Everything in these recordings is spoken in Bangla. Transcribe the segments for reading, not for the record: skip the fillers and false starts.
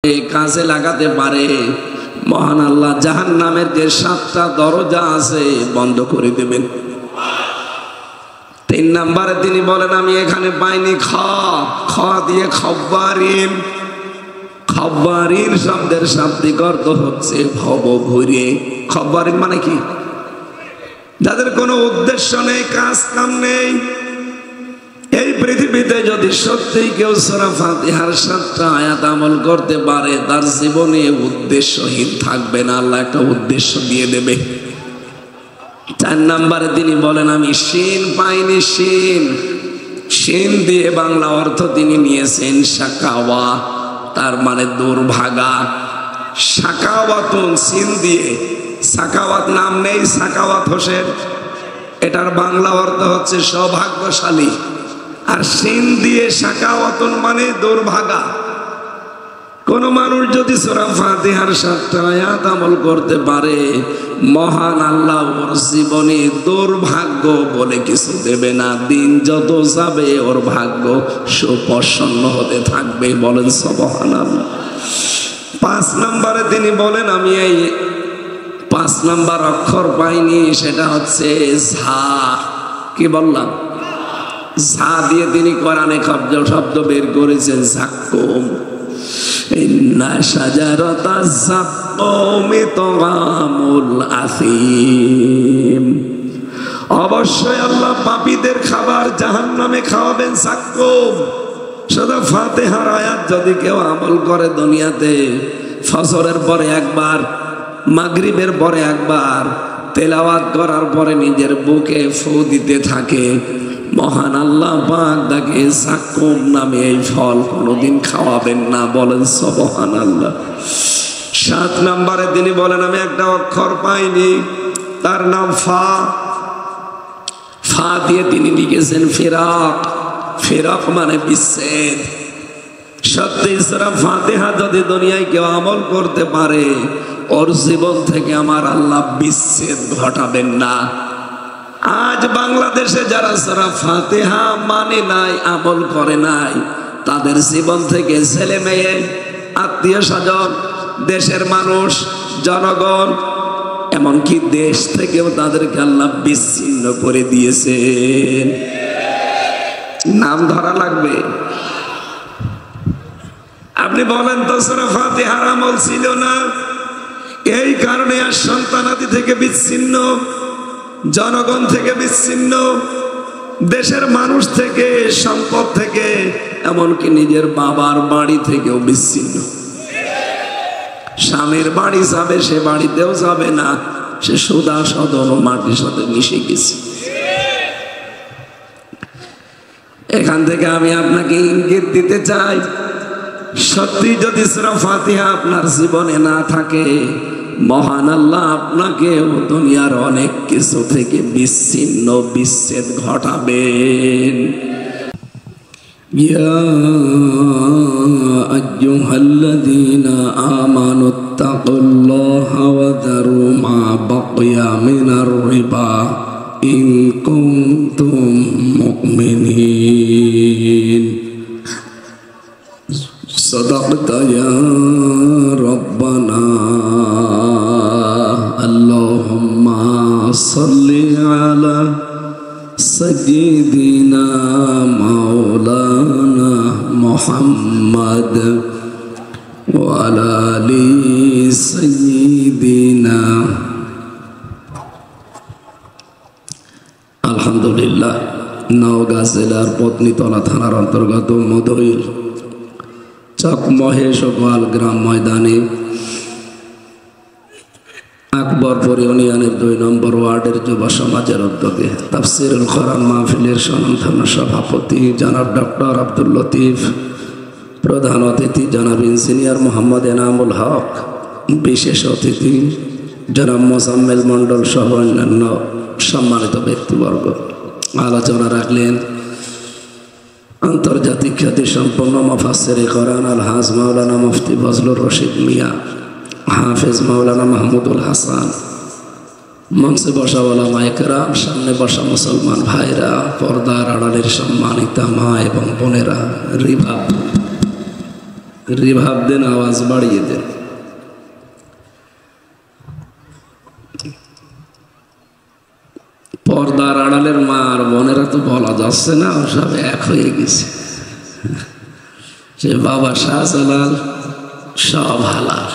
কাজে লাগাতে পারে, মহান আল্লাহ জাহান্নামের যে 7টা দরজা আছে বন্ধ করে দেবেন। 3 নম্বরে তিনি বলেন, আমি এখানে পাইনি খ দিয়ে খব্বারিন। খব্বারিন শব্দের শাব্দিক অর্থ হচ্ছে ভব ভরে। খব্বারিন মানে কি? যাদের কোনো উদ্দেশ্য নেই, কাজ কাম নেই। এই পৃথিবীতে যদি সত্যিই কেউ সূরা ফাতিহার 7টা আয়াত আমল করতে পারে, তার জীবনে উদ্দেশ্যহীন থাকবে না, আল্লাহ একটা উদ্দেশ্য দিয়ে দেবে। 4 নম্বরে তিনি বলেন, আমি শিন পাইনি। শিন দিয়ে বাংলা অর্থ তিনি নিয়েছেন শাকাওয়া, তার মানে দুর্ভাগা। শাকাওয়াতুন সিন দিয়ে, সাকাওয়াত নাম নেই, সাকাওয়াত হোসেন, এটার বাংলা অর্থ হচ্ছে সৌভাগ্যশালী। আর সিন দিয়ে শাকাওয়াতুন মানে দুর্ভাগা। কোন মানুষ যদি সূরা ফাতিহার 7টা আয়াত আমল করতে পারে, মহান আল্লাহ ওর জীবনে দুর্ভাগ্য বলে কিছু দেবে না। দিন যত যাবে ওর ভাগ্য সুপ্রসন্ন হতে থাকবে। বলেন সুবহানাল্লাহ। 5 নম্বরে তিনি বলেন, আমি এই 5 নম্বর অক্ষর পাইনি, সেটা হচ্ছে ঝা। কি বললাম? ঝা দিয়ে তিনি কোরআনে শব্দ বের করেছেন, যাক্কুম। ইন্না শাজারাতাজ যাক্কুমি তাআমুল আসিম। অবশ্যই আল্লাহ পাপীদের খাবার জাহান্নামে খাওয়াবেন, যাক্কুম। শুধু ফাতিহার আয়াত যদি কেউ আমল করে দুনিয়াতে, ফজরের পরে একবার, মাগরিবের পরে একবার তেলাওয়াত করার পরে নিজের বুকে ফু দিতে থাকে, মহান আল্লাহ পাক তাকে যাক্কুম নামে এই ফল কোনোদিন খাওয়াবেন না। বলেন সুবহানাল্লাহ। 7 নম্বরে তিনি বলেন, আমি একটা অক্ষর পাইনি, তার নাম ফা। ফা দিয়ে তিনি লিখেছেন ফিরাক। ফিরাক মানে বিচ্ছেদ। সত্যি সূরা ফাতিহা যদি দুনিয়ায় কেউ আমল করতে পারে, ওর জীবন থেকে আমার আল্লাহ বিচ্ছেদ ঘটাবেন না। আজ বাংলাদেশে যারা সূরা ফাতিহা মানে নাই, আমল করে নাই, তাদের জীবন থেকে ছেলে মেয়ে, আত্মীয় স্বজন, দেশের মানুষ, জনগণ, এমনকি দেশ থেকেও তাদেরকে আল্লাহ বিচ্ছিন্ন করে দিয়েছেন। নাম ধরা লাগবে। আপনি বলেন তো, সূরা ফাতিহার আমল ছিল না, এই কারণে আর সন্তানাদি থেকে বিচ্ছিন্ন, জনগণ থেকে বিচ্ছিন্ন, দেশের মানুষ থেকে, সম্পদ থেকে, এমনকি নিজের বাবার বাড়ি থেকেও বিচ্ছিন্ন। স্বামীর বাড়ি যাবে, সে বাড়িতেও যাবে না, সে সুদা সদন ও মাটির সাথে মিশে গেছে। এখান থেকে আমি আপনাকে ইঙ্গিত দিতে চাই, সত্যি যদি সূরা ফাতিহা আপনার জীবনে না থাকে, মহান আল্লাহ আপনাকে দুনিয়ার অনেক কিছু থেকে বিচ্ছেদ ঘটাবেন। ইয়া আইয়ুহাল্লাযীনা আমানুত্তাকুল্লাহা ওয়া যারু মা বাকিয়া মিনার রিবা ইন কুনতুম মুমিনিন। সাদাকতা ইয়া রাব্বানা। আল্লাহুম্মা সাল্লি আলা সাইয়্যিদিনা মাওলানা মুহাম্মদ ওয়া আলা আলি সাইয়্যিদিনা। আলহামদুলিল্লাহ। নওগাঁ জেলার পত্নীতলা থানার অন্তর্গত মধুইল চক মহেশগোয়াল গ্রাম ময়দানে আকবরপুর ইউনিয়নের 2 নম্বর ওয়ার্ডের যুব সমাজের উদ্যোগে তাফসিরুল কোরআন মাহফিলের স্বনামধন্য সভাপতি জনাব ডক্টর আব্দুল লতিফ, প্রধান অতিথি জনাব ইঞ্জিনিয়ার মোহাম্মদ এনামুল হক, বিশেষ অতিথি জনাব মোজাম্মেল মণ্ডল সহ অন্যান্য সম্মানিত ব্যক্তিবর্গ। আলোচনা রাখলেন আন্তর্জাতিক খ্যাতি সম্পন্ন মুফাসসিরে কোরআন আলহাজ মাওলানা মুফতি ফজলুর রশিদ মিয়া, হাফেজ মাওলানা মাহমুদুল হাসান, মঞ্চে বসা ওলামায়ে কেরাম, সামনে বসা মুসলমান ভাইরা, পর্দার আড়ালের সম্মানিতা মা এবং বোনেরা, রিভা রিভাব দেন, আওয়াজ বাড়িয়ে দেন। পর্দার আড়ালের মা আর বোনেরা তো বলা যাচ্ছে না, সব এক হয়ে গেছে। সে বাবা শাহজালাল সব হালাল।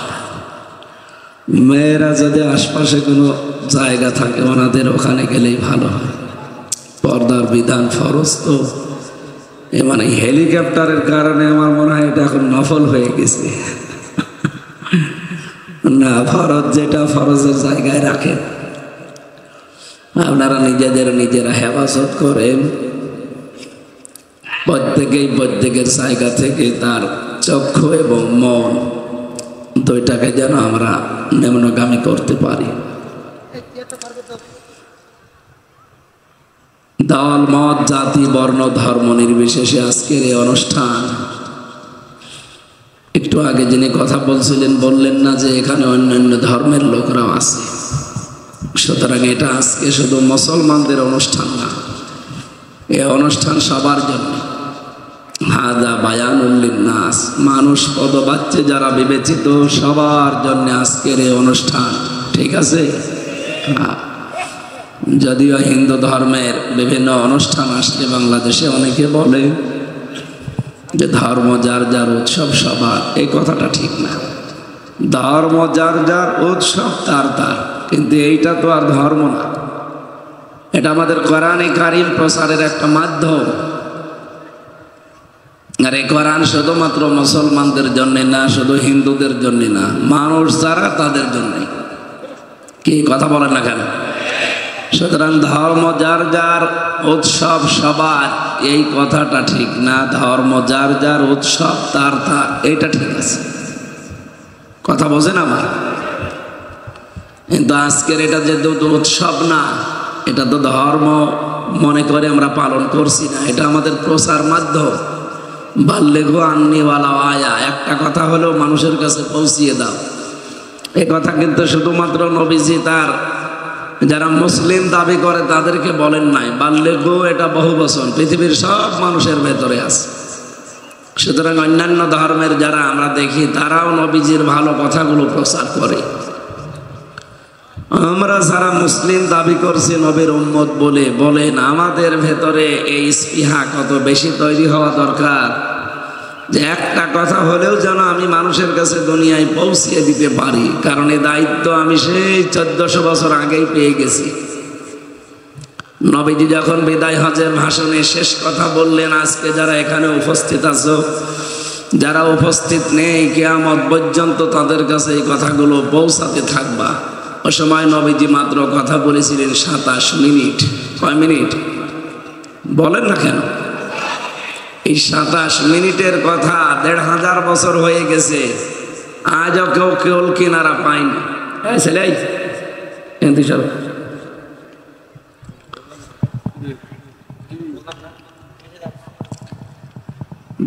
মেয়েরা যদি আশপাশে কোনো জায়গা থাকে ওনাদের ওখানে গেলেই ভালো হয়। পর্দার বিধান ফরজ তো, এ মানে হেলিকপ্টারের কারণে আমার মনে হয় এটা এখন নফল হয়ে গেছে। না, ফরজ যেটা ফরজের জায়গায় রাখেন। আপনারা নিজেরা হেফাজত করেন। প্রত্যেকের জায়গা থেকে তার চক্ষু এবং মন দুইটাকে যেন আমরা নিম্নগামী করতে পারি। দল মত জাতি বর্ণ ধর্ম নির্বিশেষে আজকের এই অনুষ্ঠান। একটু আগে যিনি কথা বলছিলেন বললেন না যে এখানে অন্যান্য ধর্মের লোকরাও আছে, সুতরাং এটা আজকে শুধু মুসলমানদের অনুষ্ঠান না, এই অনুষ্ঠান সবার জন্য। হাদা বায়ানুল লিন্নাস, মানুষ পদবাচ্চে যারা বিবেচিত সবার জন্য আজকের এই অনুষ্ঠান, ঠিক আছে? যদিও হিন্দু ধর্মের বিভিন্ন অনুষ্ঠান আসলে বাংলাদেশে অনেকে বলে যে ধর্ম যার যার উৎসব সবার, এই কথাটা ঠিক না। ধর্ম যার যার উৎসব তার তার, কিন্তু এইটা তো আর ধর্ম না, এটা আমাদের কোরআনে কারিম প্রচারের একটা মাধ্যম। আর এই কোরআন শুধুমাত্র মুসলমানদের জন্য না, শুধু হিন্দুদের জন্য না, মানুষ যারা তাদের জন্য। কি কথা বলেন না কেন? সুতরাং ধর্ম যার যার উৎসব সবার, এই কথাটা ঠিক না। ধর্ম যার যার উৎসব তার তার, এইটা ঠিক আছে। কথা বোঝেন আমার? কিন্তু আজকের এটা যে উৎসব না, এটা তো ধর্ম মনে করে আমরা পালন করছি না, এটা আমাদের প্রচার মাধ্যম। বাল্লিগু আন্নি ওয়ালাউ আয়া, একটা কথা হলেও মানুষের কাছে পৌঁছিয়ে দাও। এই কথা কিন্তু শুধুমাত্র নবীজি তার যারা মুসলিম দাবি করে তাদেরকে বলেন নাই। বাল্লিগু এটা বহু বচন, পৃথিবীর সব মানুষের ভেতরে আছে। সুতরাং অন্যান্য ধর্মের যারা আমরা দেখি তারাও নবীজির ভালো কথাগুলো প্রচার করে। আমরা যারা মুসলিম দাবি করছি নবীর উম্মত বলে, বলেন আমাদের ভেতরে এই স্পৃহা কত বেশি তৈরি হওয়া দরকার যে একটা কথা হলেও যেন আমি মানুষের কাছে দুনিয়ায় পৌঁছিয়ে দিতে পারি। কারণ এই দায়িত্ব আমি সেই 1400 বছর আগেই পেয়ে গেছি। নবীজি যখন বিদায় হজের ভাষণে শেষ কথা বললেন, আজকে যারা এখানে উপস্থিত আছো, যারা উপস্থিত নেই, কিয়ামত পর্যন্ত তাদের কাছে এই কথাগুলো পৌঁছাতে থাকবা। ওই সময় নবীজি মাত্র কথা বলেছিলেন 27 মিনিট। কয় মিনিট বলেন না কেন? এই 27 মিনিটের কথা 1500 বছর হয়ে গেছে, আজও কেউ কিনারা পায়নি। ছেলে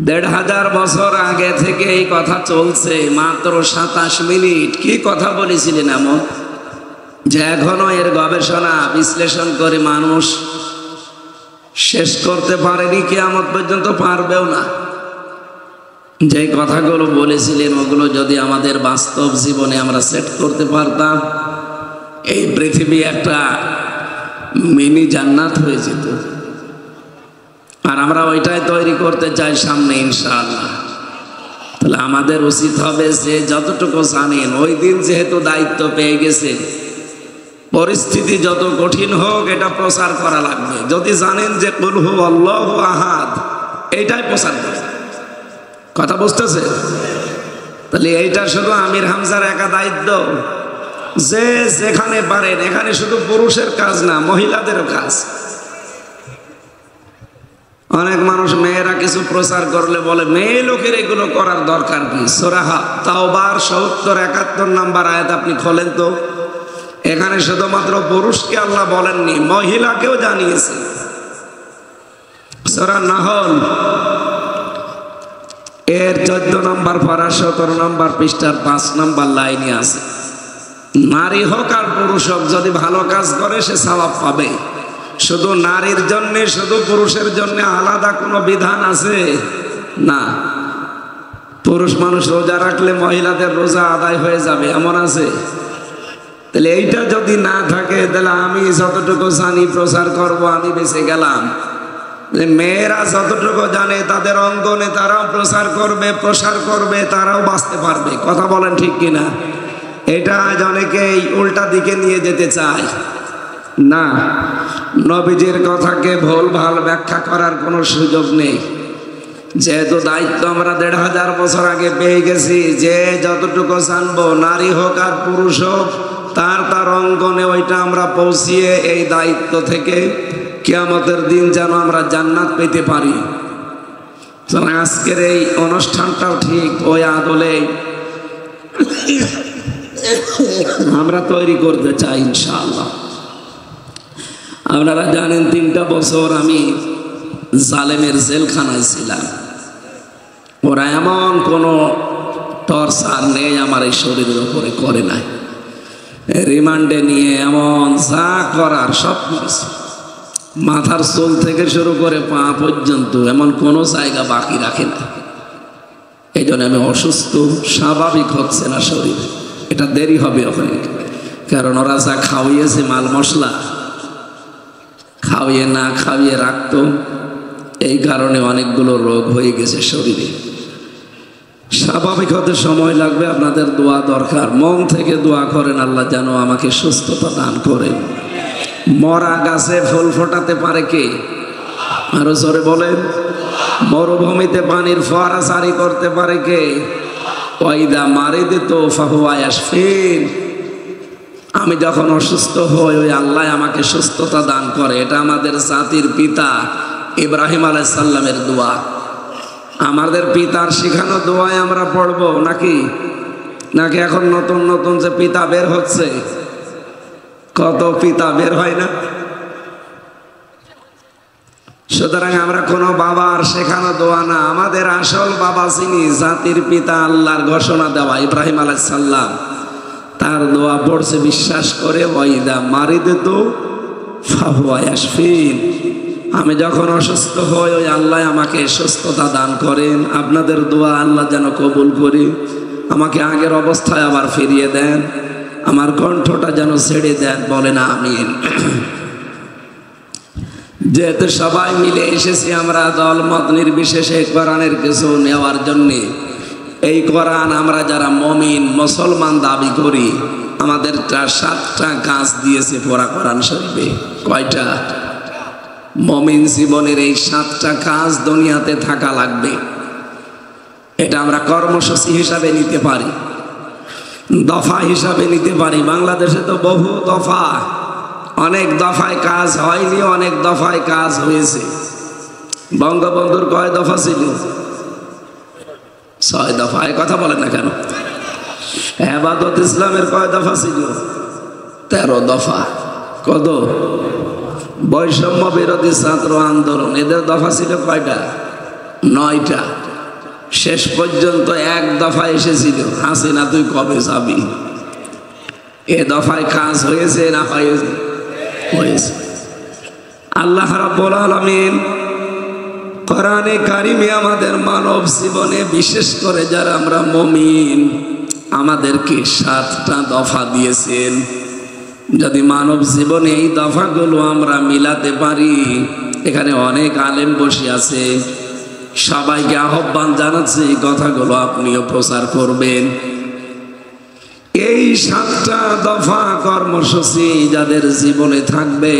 1500 বছর আগে থেকে এই কথা চলছে, মাত্র 27 মিনিট। কি কথা বলেছিলেন এমন যে এখনো এর গবেষণা বিশ্লেষণ করে মানুষ শেষ করতে পারেনি, কিয়ামত পর্যন্ত পারবেও না। যে কথাগুলো বলেছিলেন ওগুলো যদি আমাদের বাস্তব জীবনে আমরা সেট করতে পারতাম, এই পৃথিবী একটা মিনি জান্নাত হয়ে যেত। আর আমরা ওইটাই তৈরি করতে চাই সামনে ইনশাআল্লাহ। তাহলে আমাদের উচিত হবে যে যতটুকু জানেন, ওই দিন যেহেতু দায়িত্ব পেয়ে গেছে, পরিস্থিতি যত কঠিন হোক এটা প্রচার করা লাগবে। যদি জানেন যে কুল হু আল্লাহু আহাদ, এইটাই প্রচার করবে। কথা বুঝতেছে? তাহলে এইটা শুধু আমির হামজার একা দায়িত্ব যে যেখানে পারেন, এখানে শুধু পুরুষের কাজ না, মহিলাদেরও কাজ। অনেক মানুষ মেয়েরা কিছু প্রচার করলে বলে মেয়ে লোকের এগুলো করার দরকার কি? সূরা তাওবার 70-71 নম্বর আয়াত আপনি খোলেন তো। এখানে শুধুমাত্র পুরুষকে আল্লাহ বলেননি, মহিলাকেও জানিয়েছে। সূরা নাহল এর 14 নম্বর পারা 17 নম্বর পৃষ্ঠার 5 নম্বর লাইনে আছে, নারী হোক আর পুরুষ হোক যদি ভালো কাজ করে সে সওয়াব পাবে। শুধু নারীর জন্য, শুধু পুরুষের জন্য আলাদা কোনো বিধান আছে না। পুরুষ মানুষ রোজা রাখলে মহিলাদের রোজা আদায় হয়ে যাবে, এমন আছে? তাহলে এইটা যদি না থাকে তাহলে আমি যতটুকু জানি প্রচার করব, আমি বেঁচে গেলাম। মেয়েরা যতটুকু জানে তাদের অঙ্গনে তারাও প্রসার করবে, তারাও বাঁচতে পারবে। কথা বলেন ঠিক কিনা? এটা আজ অনেকেই উল্টা দিকে নিয়ে যেতে চায় না। নবীজির কথাকে ভুল ভাল ব্যাখ্যা করার কোনো সুযোগ নেই। যেহেতু দায়িত্ব আমরা ১৫০০ বছর আগে পেয়ে গেছি, যে যতটুকু জানবো, নারী হোক আর পুরুষ হোক, তার অঙ্গনে ওইটা আমরা পৌঁছিয়ে এই দায়িত্ব থেকে কিয়ামতের দিন যেন আমরা জান্নাত পেতে পারি। আজকের এই অনুষ্ঠানটাও ঠিক ওই আদলে আমরা তৈরি করতে চাই ইনশাআল্লাহ। আপনারা জানেন ৩টা বছর আমি জালেমের জেলখানায় ছিলাম। ওরা এমন কোনো টর্চার নেই আমার এই শরীরের উপরে করে নাই। রিমান্ডে নিয়ে এমন যা করার সব করেছে, মাথার চুল থেকে শুরু করে পা পর্যন্ত এমন কোনো জায়গা বাকি রাখে না। এই জন্য আমি অসুস্থ, স্বাভাবিক হচ্ছে না শরীর। এটা দেরি হবে ওখানে, কারণ ওরা যা খাওয়িয়েছে মাল মশলা, খাওয়িয়ে না খাওয়িয়ে রাখতো, এই কারণে অনেকগুলো রোগ হয়ে গেছে শরীরে। স্বাভাবিক হতে সময় লাগবে, আপনাদের দোয়া দরকার। মন থেকে দোয়া করেন, আল্লাহ যেন আমাকে সুস্থতা দান করেন। মরা গাছে ফুল ফোটাতে পারে কে? আরো জোরে বলেন। মরুভূমিতে পানির ফোয়ারা জারি করতে পারে কে? ওয়াইদা মারিদতু ফাহুয়া ইয়াশফিন। আমি যখন অসুস্থ হই, ওই আল্লাহ আমাকে সুস্থতা দান করে। এটা আমাদের জাতির পিতা ইব্রাহিম আলাইহিস সালামের দোয়া। আমাদের পিতার শেখানো দোয়ায় আমরা পড়বো নাকি এখন নতুন নতুন যে পিতা বের হচ্ছে? কত পিতা বের হয় না? সুতরাং আমরা কোনো বাবার শেখানো দোয়া না, আমাদের আসল বাবা যিনি, জাতির পিতা, আল্লাহর ঘোষণা দেওয়া ইব্রাহিম আলাইহিস সালাম, তার দোয়া পড়ছে বিশ্বাস করে। ওয়াইদা মারিদতু ফাহুয়া ইয়াশফিন। আমি যখন অসুস্থ হই, ওই আল্লাহ আমাকে সুস্থতা দান করেন। আপনাদের দোয়া আল্লাহ যেন কবুল করি, আমাকে আগের অবস্থায় আবার ফিরিয়ে দেন, আমার কণ্ঠটা যেন ছেড়ে দেন। বলেন আমিন। যেহেতু সবাই মিলে এসেছি আমরা দল মত নির্বিশেষে কোরআনের কিছু নেওয়ার জন্যে, এই কোরআন আমরা যারা মমিন মুসলমান দাবি করি, আমাদের 7টা কাজ দিয়েছে পড়া কোরআন শরীফে। কয়টা? মমিন জীবনের এই 7টা কাজ দুনিয়াতে থাকা লাগবে। এটা আমরা কর্মসূচি হিসাবে নিতে পারি, দফা হিসাবে নিতে পারি। বাংলাদেশে তো বহু দফা, অনেক দফায় কাজ হয়নি, অনেক দফায় কাজ হয়েছে। বঙ্গবন্ধুর কয় দফা ছিল? 6 দফা। এই কথা বলেন না কেন? হেফাজত ইসলামের কয় দফা ছিল? 13 দফা। কত? বৈষম্য বিরোধী ছাত্র আন্দোলন, এদের দফা ছিল কয়টা? 9টা। শেষ পর্যন্ত 1 দফা এসেছিল, হাসিনা তুই কবে যাবি। এ দফায় কাজ হয়েছে না হয়েছে? হয়েছে। আল্লাহ রাব্বুল আলামিন কোরআনে কারিমে আমাদের মানব জীবনে, বিশেষ করে যারা আমরা মুমিন, আমাদেরকে 7টা দফা দিয়েছেন। যদি মানব জীবনে এই দফাগুলো আমরা মিলাতে পারি, এখানে অনেক আলেম বসে আছে, সবাইকে আহ্বান জানাচ্ছি কথাগুলো আপনিও প্রচার করবেন। এই 7টা দফা কর্মসূচি যাদের জীবনে থাকবে,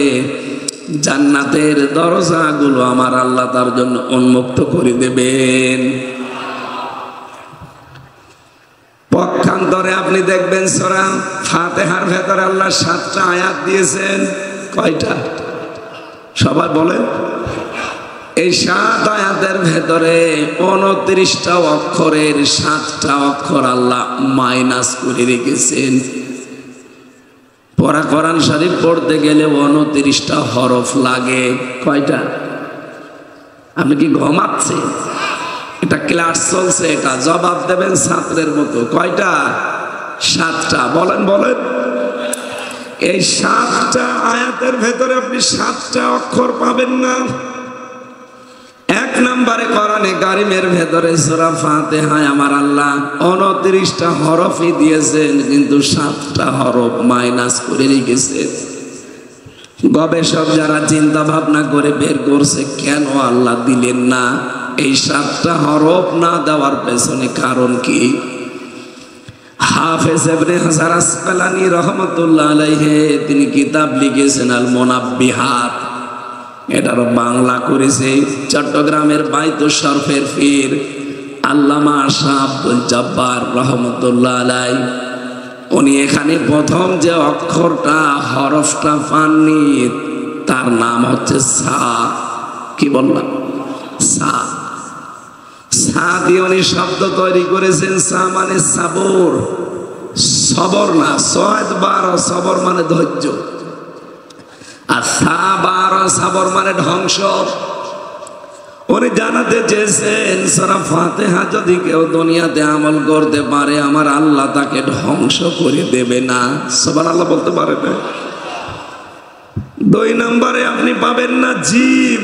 জান্নাতের দরজাগুলো আমার আল্লাহ তার জন্য উন্মুক্ত করে দেবেন। পক্ষান্তরে আপনি দেখবেন সূরা ফাতিহার ভেতরে আল্লাহ 7টা আয়াত দিয়েছেন। কয়টা? সবাই বলেন। এই 7 আয়াতের ভেতরে 29টা অক্ষরের 7টা অক্ষর আল্লাহ মাইনাস করে রেখেছেন। পড়া কোরআন শরীফ পড়তে গেলে 29টা হরফ লাগে। কয়টা? আপনি কি ঘুমাচ্ছেন? এটা ক্লাস চলছে, এটা জবাব দেবেন ছাত্রের মতো। কয়টা? 7টা। বলেন বলেন। এই 7টা আয়াতের ভেতরে আপনি 7টা অক্ষর পাবেন না। এক নম্বরে কোরআনে কারিমের ভেতরে সূরা ফাতিহায় আমার আল্লাহ 29টা হরফই দিয়েছেন, কিন্তু 7টা হরফ মাইনাস করে রেখেছেন। গবেষক যারা চিন্তা ভাবনা করে বের করছে কেন আল্লাহ দিলেন না, এই 7টা হরফ না দেওয়ার পেছনে কারণ কি? হাফেজ ইবনে হাজার আসকালানী রাহমাতুল্লাহ আলাইহি তিনি কিতাব লিখেছেন আল মুনাব্বিহাত, এটার বাংলা করেছে চট্টগ্রামের বাইতুশ শরফের পীর আল্লামা শাহ আব্দুল জব্বার রাহমাতুল্লাহ আলাইহি। উনি এখানে প্রথম যে অক্ষরটা হরফটা পাননি তার নাম হচ্ছে সা। কি বললাম? সা। সা দিয়ে উনি শব্দ তৈরি করেছেন। সা মানে সাবর, সবর না, 6-12 সবর মানে ধৈর্য, আর সা 12 সবর মানে ধ্বংস। উনি জানাতে চেয়েছেন সূরা ফাতিহা যদি কেউ দুনিয়াতে আমল করতে পারে আমার আল্লাহ তাকে ধ্বংস করে দেবে না। সুবহানাল্লাহ বলতে পারে না? 2 নম্বরে আপনি পাবেন না জিম।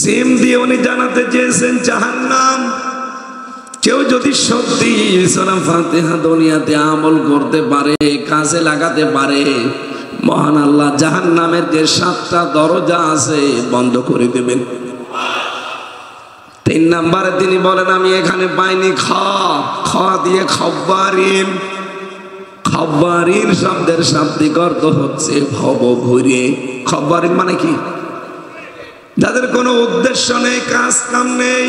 জিম দিয়ে উনি জানাতে চেয়েছেন জাহান্নাম। কেউ যদি সত্যি সূরা ফাতিহা দুনিয়াতে আমল করতে পারে, কাজে লাগাতে পারে, মহান আল্লাহ জাহান্নামের যে 7টা দরজা আছে বন্ধ করে দেবেন। 3 নম্বরে তিনি বলেন আমি এখানে পাইনি খ দিয়ে খব্বারিন। খব্বারিন শব্দের শাব্দিক অর্থ হচ্ছে ভব ঘুরে। খব্বারিন মানে কি? যাদের কোনো উদ্দেশ্য নেই, কাজ কাম নেই।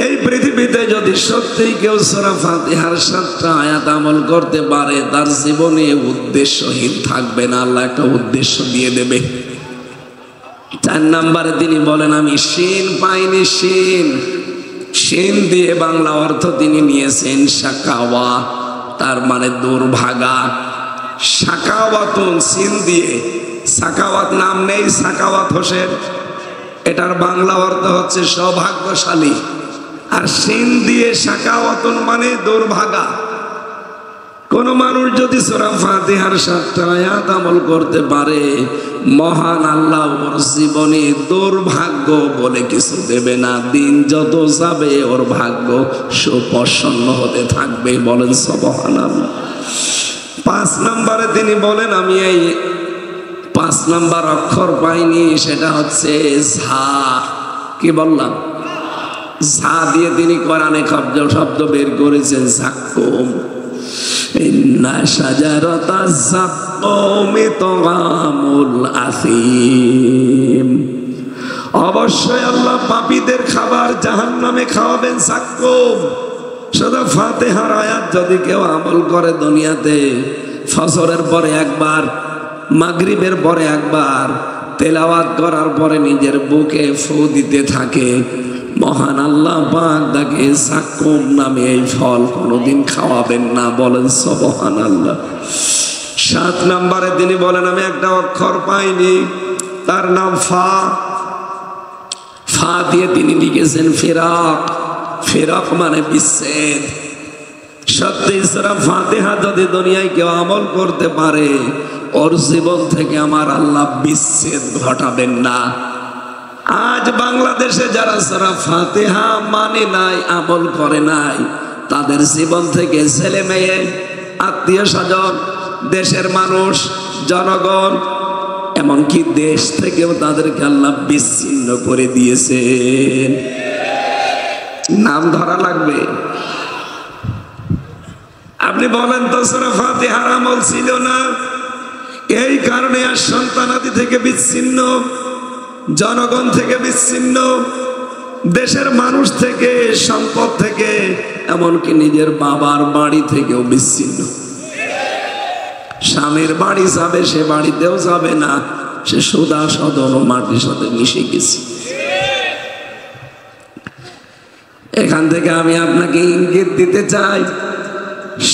এই পৃথিবীতে যদি সত্যি কেউ সূরা ফাতিহার 7টা আয়াত আমল করতে পারে তার জীবনে উদ্দেশ্যহীন থাকবে না, আল্লাহ একটা উদ্দেশ্য দিয়ে দেবে। 4 নম্বরে তিনি বলেন আমি শিন পাইনি। শিন দিয়ে বাংলা অর্থ তিনি নিয়েছেন শাকাওয়া, তার মানে দুর্ভাগা। শাকাওয়াতুন সিন দিয়ে, সাকাওয়াত নাম নেই, সাকাওয়াত হোসেন, এটার বাংলা অর্থ হচ্ছে সৌভাগ্যশালী। আর সিন দিয়ে শাকাওয়াতুন মানে দুর্ভাগা। কোন মানুষ যদি সূরা ফাতিহার 7টা আয়াত আমল করতে পারে মহান আল্লাহ ওর জীবনে দুর্ভাগ্য বলে কিছু দেবে না। দিন যত যাবে ওর ভাগ্য সুপ্রসন্ন হতে থাকবে। বলেন সুবহানাল্লাহ। 5 নম্বরে তিনি বলেন আমি এই 5 নম্বর অক্ষর পাইনি, সেটা হচ্ছে ঝা। কি বললাম? ঝা দিয়ে তিনি কোরআনে শব্দ বের করেছেন যাক্কুম। ইন্না শাজারাতাজ যাক্কুমি তুআমুল আসিম। অবশ্যই আল্লাহ পাপীদের খাবার জাহান্নামে খাওয়াবেন যাক্কুম। শুধু ফাতিহার আয়াত যদি কেউ আমল করে দুনিয়াতে, ফজরের পরে একবার, মাগরিবের পরে একবার তেলাওয়াত করার পরে নিজের বুকে ফু দিতে থাকে, মহান আল্লাহ পাক তাকে যাক্কুম নামে এই ফল কোনোদিন খাওয়াবেন না। বলেন সুবহানাল্লাহ। 7 নম্বরে তিনি বলেন আমি একটা অক্ষর পাইনি, তার নাম ফা। ফা দিয়ে তিনি লিখেছেন ফিরাক। ফিরাক মানে বিচ্ছেদ। সত্যি সূরা ফাতিহা যদি দুনিয়ায় কেউ আমল করতে পারে ওর জীবন থেকে আমার আল্লাহ বিচ্ছেদ ঘটাবেন না। আজ বাংলাদেশে যারা সূরা ফাতিহা মানে নাই, আমল করে নাই, তাদের জীবন থেকে ছেলে মেয়ে, আত্মীয় স্বজন, দেশের মানুষ, জনগণ, এমনকি দেশ থেকেও তাদেরকে আল্লাহ বিচ্ছিন্ন করে দিয়েছেন। নাম ধরা লাগবে। আপনি বলেন তো সূরা ফাতিহার আমল ছিল না, এই কারণে আর সন্তানাদি থেকে বিচ্ছিন্ন, জনগণ থেকে বিচ্ছিন্ন, দেশের মানুষ থেকে, সম্পদ থেকে, এমনকি নিজের বাবার বাড়ি থেকেও বিচ্ছিন্ন। স্বামীর বাড়ি যাবে, সে বাড়িতেও যাবে না, সে সুদা সদন ও মাটির সাথে মিশে গেছে। এখান থেকে আমি আপনাকে ইঙ্গিত দিতে চাই,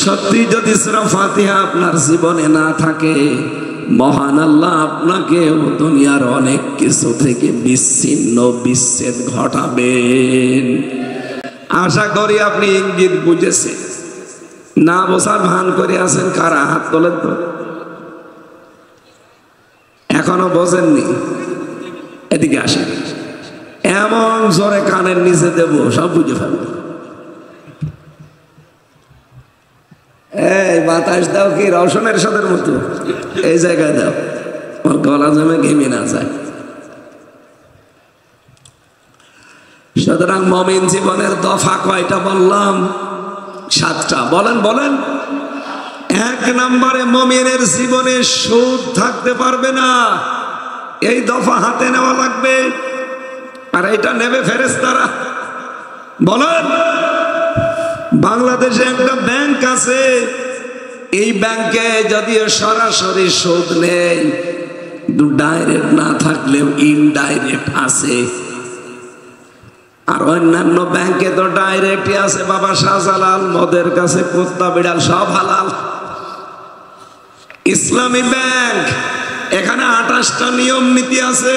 সত্যি যদি সূরা ফাতিহা আপনার জীবনে না থাকে মহান আল্লাহ আপনাকে দুনিয়ার অনেক কিছু থেকে বিচ্ছেদ ঘটাবেন। আশা করি আপনি ইঙ্গিত বুঝেছেন। না বোঝার ভান করে আছেন কারা? হাত তোলেন তো। এখনো বোঝেননি? এদিকে আসেন। এমন জোরে কানের নিচে দেব সব বুঝে ফেলবে। এই বাতাস দাও কি রওশনের সাথে মতো, এই জায়গায় দাও, ওর গলা জমে ঘেমে না যায়। সুতরাং মুমিন জীবনের দফা কয়টা বললাম? 7টা। বলেন বলেন। 1 নম্বরে মুমিনের জীবনে সুদ থাকতে পারবে না, এই দফা হাতে নেওয়া লাগবে। আর এটা নেবে ফেরেশতারা। বলেন, বাংলাদেশে একটা ব্যাংক আছে, এই ব্যাংকে যদিও সরাসরি সুদ নেই, ডাইরেক্ট না থাকলেও ইনডাইরেক্ট আছে। আর অন্যান্য ব্যাংকে তো ডাইরেক্টই আছে। বাবা শাহজালাল, মদের কাছে কুত্তা বিড়াল সব হালাল। ইসলামী ব্যাংক, এখানে 28টা নিয়ম নীতি আছে।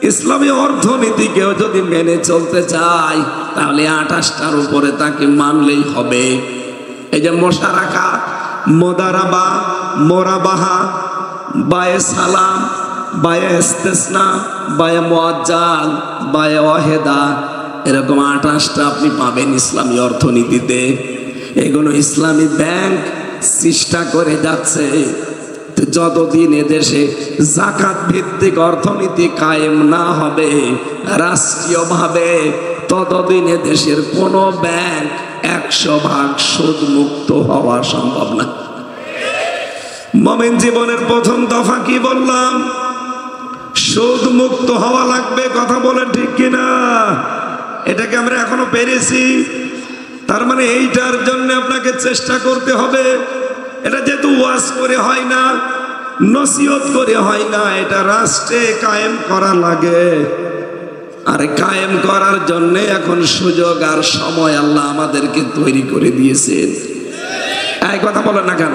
ইসলামী অর্থনীতিকেও যদি মেনে চলতে চায় তাহলে 28টার উপরে তাকে মানলেই হবে। এই যে মোশারাকা, মোদারাবা, মোরাবাহা, বায়ে সালাম, বায়ে ইস্তেসনা, বায়ে মুআজ্জাল, বায়ে ওয়াহেদা, এরকম 28টা আপনি পাবেন ইসলামী অর্থনীতিতে। এগুলো ইসলামী ব্যাংক চেষ্টা করে যাচ্ছে। যতদিন এদেশে যাকাত ভিত্তিক অর্থনীতি কায়েম না হবে রাষ্ট্রীয়ভাবে, ততদিন এদেশের কোনো ব্যাংক 100% সুদ মুক্ত হওয়া সম্ভব না। মুমিন জীবনের প্রথম দফা কি বললাম? সুদ মুক্ত হওয়া লাগবে। কথা বলেন ঠিক কিনা? এটাকে আমরা এখনো পেরেছি? তার মানে এইটার জন্য আপনাকে চেষ্টা করতে হবে। এটা যেহেতু ওয়াজ করে হয় না, নসিহত করে হয় না, এটা রাষ্ট্রে কায়েম করা লাগে। আর কায়েম করার জন্য এখন সুযোগ আর সময় আল্লাহ আমাদেরকে তৈরি করে দিয়েছেন। এই কথা বলেন না কেন?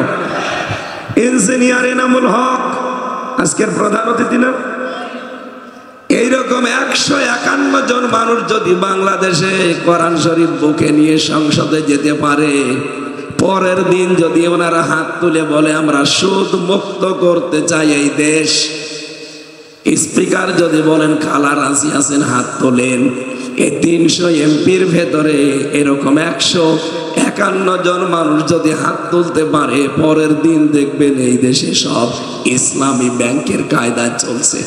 ইঞ্জিনিয়ার এনামুল হক আজকের প্রধান অতিথি না? এইরকম 151 জন মানুষ যদি বাংলাদেশে কোরআন শরীফ বুকে নিয়ে সংসদে যেতে পারে, পরের দিন যদি ওনারা হাত তুলে বলে আমরা সুদ মুক্ত করতে চাই এই দেশ, স্পিকার যদি বলেন কালা রাজি আছেন হাত তোলেন, এই 300 এমপির ভেতরে এরকম 151 জন মানুষ যদি হাত তুলতে পারে, পরের দিন দেখবেন এই দেশে সব ইসলামী ব্যাংকের কায়দায় চলছে।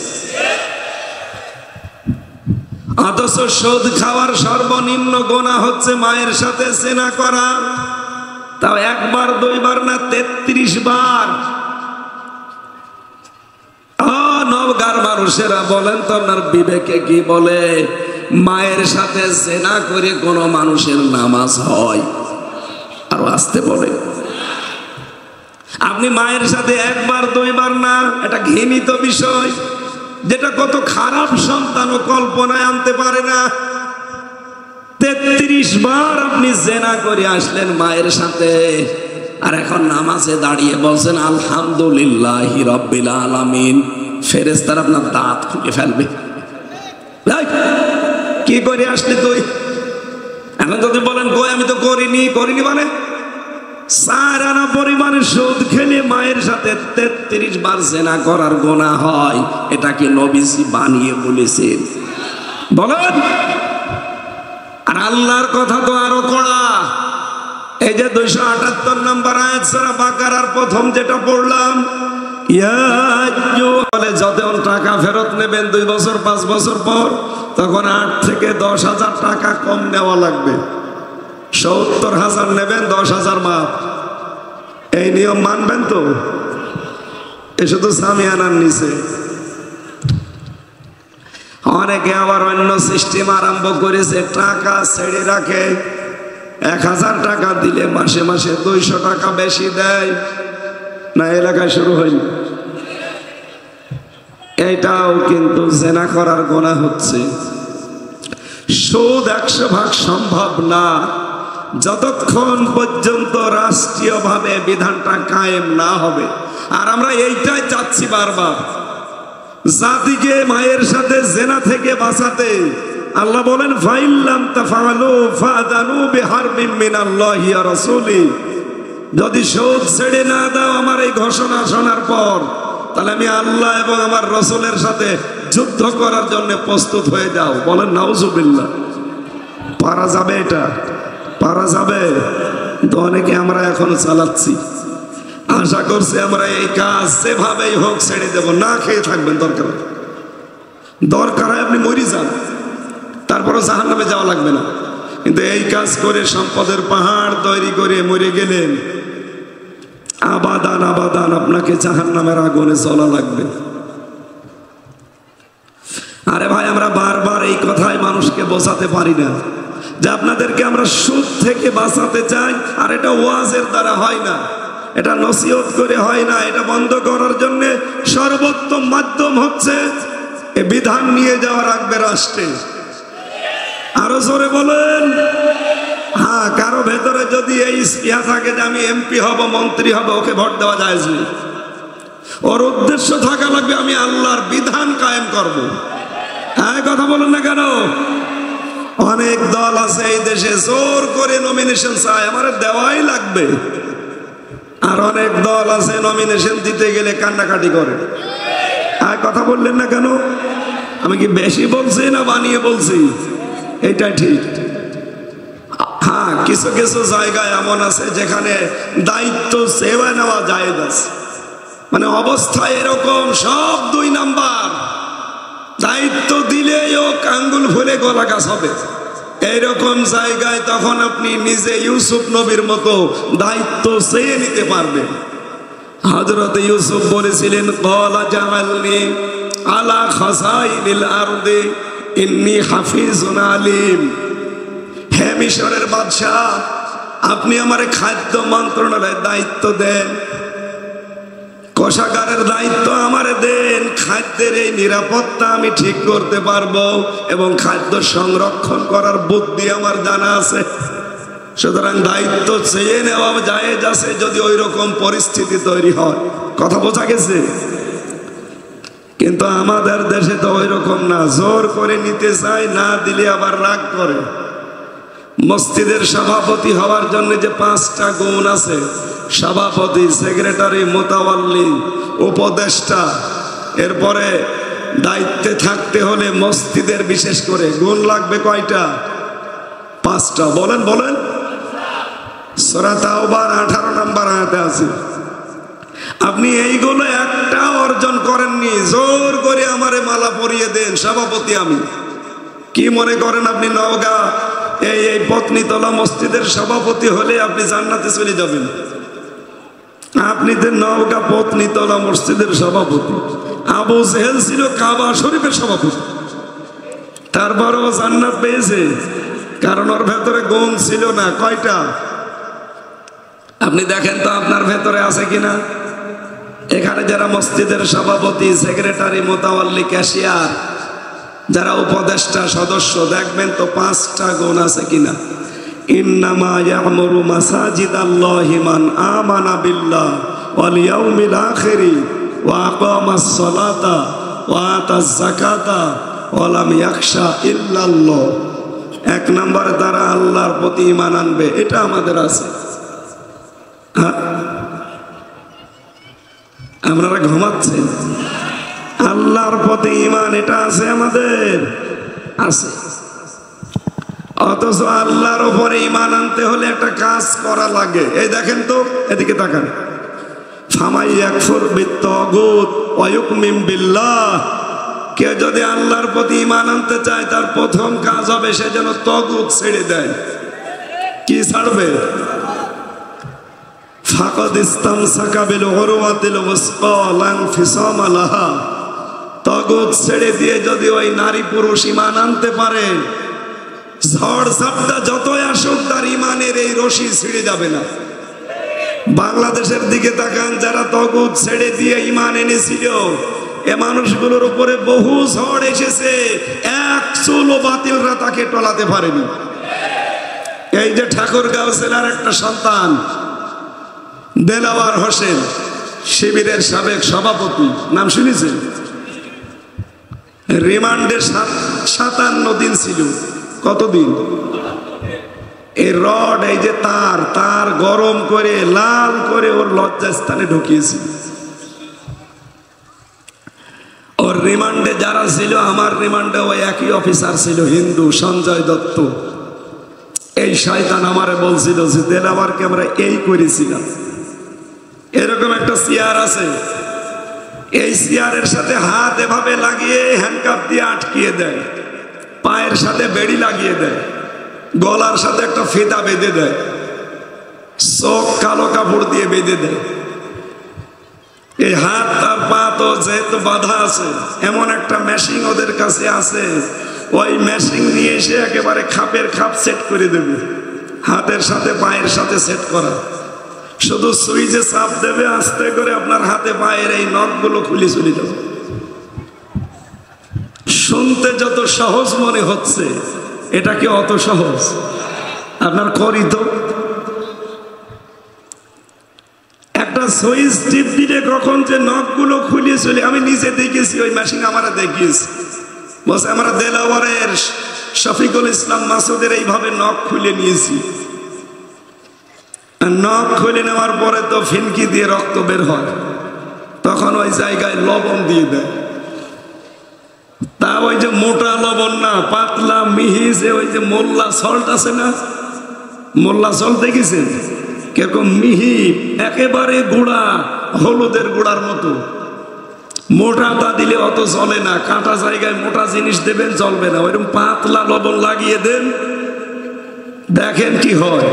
অথচ সুদ খাওয়ার সর্বনিম্ন গুনাহ হচ্ছে মায়ের সাথে জিনা করা, তাও 1 বার 2 বার না, 33 বার। নওগাঁর মানুষেরা বলেন তো আপনার বিবেকে কি বলে? মায়ের সাথে জিনা করে কোন মানুষের নামাজ হয়? আরো আসতে বলে। আপনি মায়ের সাথে 1 বার 2 বার না, এটা ঘৃণিত বিষয়, যেটা কত খারাপ সন্তানও কল্পনায় আনতে পারে না। 33 বার আপনি জিনা করে আসলেন মায়ের সাথে, আর এখন নামাজে দাঁড়িয়ে বলছেন আলহামদুলিল্লাহি রাব্বিল আলামিন। ফেরেশতারা আপনার দাঁত খুলে ফেলবে। কি করে আসলে তুই? এখন যদি বলেন কই আমি তো করিনি মানে 4 আনা পরিমাণে সুদ খেলে মায়ের সাথে 33 বার জিনা করার গুনাহ হয়, এটা কি নবীজি বানিয়ে বলেছেন? বলেন। আর আল্লাহর কথা তো আরো কড়া। এই যে 278 নম্বর আয়াত সূরা বাকারার প্রথম যেটা পড়লাম, যখন টাকা ফেরত নেবেন 2 বছর 5 বছর পর, তখন 8 থেকে 10,000 টাকা কম নেওয়া লাগবে। 70,000 নেবেন, 10,000 মাফ। এই নিয়ম মানবেন তো? এ শুধু সামিয়ানার নিচে। অনেকে আবার অন্য সিস্টেম আরম্ভ করেছে, টাকা ছেড়ে রাখে। 1,000 টাকা দিলে মাসে মাসে 200 টাকা বেশি দেয় না। এলাকায় শুরু হয়নি? এইটাও কিন্তু জিনা করার গুনাহ হচ্ছে। সুদ 100% সম্ভব না যতক্ষণ পর্যন্ত রাষ্ট্রীয়ভাবে বিধানটা কায়েম না হবে। আর আমরা এইটাই চাচ্ছি বারবার, জাতিকে মায়ের সাথে জিনা থেকে বাঁচাতে। আল্লাহ বলেন ফাইল্লাম তাফআলু ফাদানু বিহারবিন মিনাল্লাহি ওয়া রাসূলি। যদি সুদ ছেড়ে না দাও আমার এই ঘোষণা শোনার পর, তাহলে আমি আল্লাহ এবং আমার রাসূলের সাথে যুদ্ধ করার জন্য প্রস্তুত হয়ে যাও। বলেন নাউজুবিল্লাহ। পারা যাবে? এটা পারা যাবে তো? অনেকে আমরা এখনো চালাচ্ছি। আশা করছি আমরা এই কাজ যেভাবেই হোক ছেড়ে দেব, না খেয়ে থাকবেন। দরকার হয় আপনি মরি যান, তারপরও জাহান্নামে যাওয়া লাগবে না। কিন্তু এই কাজ করে সম্পদের পাহাড় তৈরি করে মরে গেলেন, আবাদান আবাদান আপনাকে জাহান্নামের আগুনে জ্বলা লাগবে। আরে ভাই, আমরা বারবার এই কথাই মানুষকে বোঝাতে পারি না যে আপনাদেরকে আমরা সুদ থেকে বাঁচাতে চাই। আর এটা ওয়াজের দ্বারা হয় না, এটা নসিহত করে হয় না। এটা বন্ধ করার জন্য সর্বোত্তম মাধ্যম হচ্ছে এ বিধান নিয়ে যাওয়া রাখবে রাষ্ট্রে। আরো জোরে বলেন। হ্যাঁ, কারো ভেতরে যদি এই ইয়া থাকে যে আমি এমপি হব, মন্ত্রী হব, ওকে ভোট দেওয়া যায় না। ওর উদ্দেশ্য থাকা লাগবে আমি আল্লাহর বিধান কায়েম করব। হ্যাঁ, কথা বলেন না কেন? অনেক দল আছে এই দেশে জোর করে নমিনেশন চায়, আমার দেওয়াই লাগবে। আর অনেক দল আছে নমিনেশন দিতে গেলে কান্নাকাটি করে। হ্যাঁ, কথা বললেন না কেন? আমি কি বেশি বলছি না বানিয়ে বলছি? এটা ঠিক। হ্যাঁ, কিছু কিছু জায়গায় এমন আছে যেখানে দায়িত্ব সেবা নেওয়া জায়েজ আছে। মানে অবস্থা এরকম, সব 2 নাম্বার, দায়িত্ব দিলেই ও আঙ্গুল ফুলে গলা গাছ হবে। এইরকম জায়গায় তখন আপনি নিজে ইউসুফ নবীর মতো দায়িত্ব চেয়ে নিতে পারবেন। হযরত ইউসুফ বলেছিলেন, ক্বালা জাআলনি আলা খাযাইনিল আরদি ইন্নী হাফিজুন আলিম। হে মিশরের বাদশাহ, আপনি আমারে খাদ্য মন্ত্রণালয়ের দায়িত্ব দেন, কোষাগারের দায়িত্ব আমারে দেন। খাদ্যের এই নিরাপত্তা আমি ঠিক করতে পারবো এবং খাদ্য সংরক্ষণ করার বুদ্ধি আমার জানা আছে। সুতরাং দায়িত্ব চেয়ে নেওয়া জায়েজ আছে যদি ওই রকম পরিস্থিতি তৈরি হয়। কথা বোঝা গেছে? কিন্তু আমাদের দেশে তো ওই রকম না, জোর করে নিতে চায়, না দিলে আবার রাগ করে। মসজিদের সভাপতি হওয়ার জন্য যে 5টা গুণ আছে, সভাপতি, সেক্রেটারি, মোতাওয়াল্লি, উপদেষ্টা, এরপরে দায়িত্বে থাকতে হলে মসজিদের বিশেষ করে গুণ লাগবে কয়টা? 5টা। বলেন বলেন। সূরা তাওবার 18 নম্বর আয়াতে আছে। আপনি এইগুলো একটা অর্জন করেননি, জোর করে আমারে মালা পরিয়ে দেন, সভাপতি আমি। কি মনে করেন আপনি নওগাঁ এই পত্নীতলা মসজিদের সভাপতি হলে আপনি জান্নাতে চলে যাবেন? আপনি তো নওগাঁ পত্নীতলা মসজিদের সভাপতি। আবু জেহেল ছিল কাবা শরীফের সভাপতি, তারপরও জান্নাত পেয়েছে, কারণ ওর ভেতরে গুণ ছিল না। কয়টা? আপনি দেখেন তো আপনার ভেতরে আছে কিনা। এখানে যারা মসজিদের সভাপতি, সেক্রেটারি, মোতাওয়াল্লি, ক্যাশিয়ার, যারা উপদেষ্টা সদস্য, দেখবেন তো 5টা গুণ আছে কিনা। ইন্নামা ইয়ামুরু মাসাজিদাল্লাহি মান আমানা বিল্লাহ ওয়াল ইয়াউমিল আখিরি ওয়া আকামাস সালাতা ওয়া আতাজ যাকাতা ওয়া লাম ইয়াখশা ইল্লাল্লাহ। 1 নম্বরে তারা আল্লাহর প্রতি ঈমান আনবে, এটা আমাদের আছে। আপনারা ঘুমাচ্ছেন? আল্লাহর প্রতি ঈমান এটা আছে আমাদের, আছে। অথচ আল্লাহর উপরে ঈমান আনতে হলে একটা কাজ করা লাগে। এই দেখেন তো, এদিকে তাকান। ফামাই ইয়াকফুর বিত্তাগুত ওয়া ইউমিন বিল্লাহ। কেউ যদি আল্লাহর প্রতি ঈমান আনতে চায়, তার প্রথম কাজ হবে সে যেন তাগুত ছেড়ে দেয়। কি ছাড়বে? ফাকাদ ইসতামসাকা বিল উরওয়াতিল ওয়াসকা লা ইনফিসামা লাহা। তাগুত ছেড়ে দিয়ে যদি ওই নারী পুরুষ ঈমান আনতে পারে, ঝড় ঝাপটা যতই আসুক তার ঈমানের এই রশি ছিঁড়ে যাবে না। বাংলাদেশের দিকে তাকান, যারা তাগুত ছেড়ে দিয়ে ঈমান এনেছিল, এ মানুষগুলোর উপরে বহু ঝড় এসেছে, এক চুলও বাতিলরা তাকে টলাতে পারেনি। এই যে ঠাকুরগাঁও জেলার একটা সন্তান দেলাওয়ার হোসেন, শিবিরের সাবেক সভাপতি, নাম শুনেছেন? রিমান্ডে 57 দিন ছিল। কতদিন? এই রড, এই যে তার গরম করে লাল করে ওর লজ্জাস্থানে ঢুকিয়েছিল। ওর রিমান্ডে যারা ছিল, আমার রিমান্ডে ওই একই অফিসার ছিল, হিন্দু, সঞ্জয় দত্ত। এই শয়তান আমারে বলছিল যে দেলাওয়ারকে আমরা এই করেছিলাম। এরকম একটা চেয়ার আছে, এই চেয়ারের সাথে হাত এভাবে লাগিয়ে হ্যান্ডকাপ দিয়ে আটকিয়ে দেয়, পায়ের সাথে বেড়ি লাগিয়ে দেয়, গলার সাথে একটা ফিতা বেঁধে দেয়, চোখ কালো কাপড় দিয়ে বেঁধে দেয়। এই হাত আর পা তো যেহেতু বাধা আছে, এমন একটা মেশিন ওদের কাছে আছে, ওই মেশিন নিয়ে এসে একেবারে খাপের খাপ সেট করে দেবে, হাতের সাথে পায়ের সাথে সেট করা। শুধু সুইচে চাপ দেবে, আস্তে করে আপনার হাতে পায়ের এই নখগুলো খুলে চলে যাবে। শুনতে যত সহজ মনে হচ্ছে, এটা কি অত সহজ? আপনার করি তো একটা সুইচ টিপ দিলে কখন যে নখগুলো খুলে চলে, আমি নিজে দেখেছি, ওই মেশিন আমারা দেখিয়েছি। বলছে আমরা দেলাওয়ারের শফিকুল ইসলাম মাসুদের এইভাবে নখ খুলে নিয়েছি। নখ খুলে নেওয়ার পরে তো ফিনকি দিয়ে রক্ত বের হয়, তখন ওই জায়গায় লবণ দিয়ে দেয়। তা ওই যে মোটা লবণ না, পাতলা মিহি, যে ওই যে মোল্লা সল্ট আছে না, মোল্লা সল্ট দেখেছেন কিরকম মিহি, একেবারে গুঁড়া, হলুদের গুঁড়ার মতো। মোটাটা দিলে অত চলে না, কাঁটা জায়গায় মোটা জিনিস দেবেন, চলবে না। ওইরকম পাতলা লবণ লাগিয়ে দেন, দেখেন কি হয়।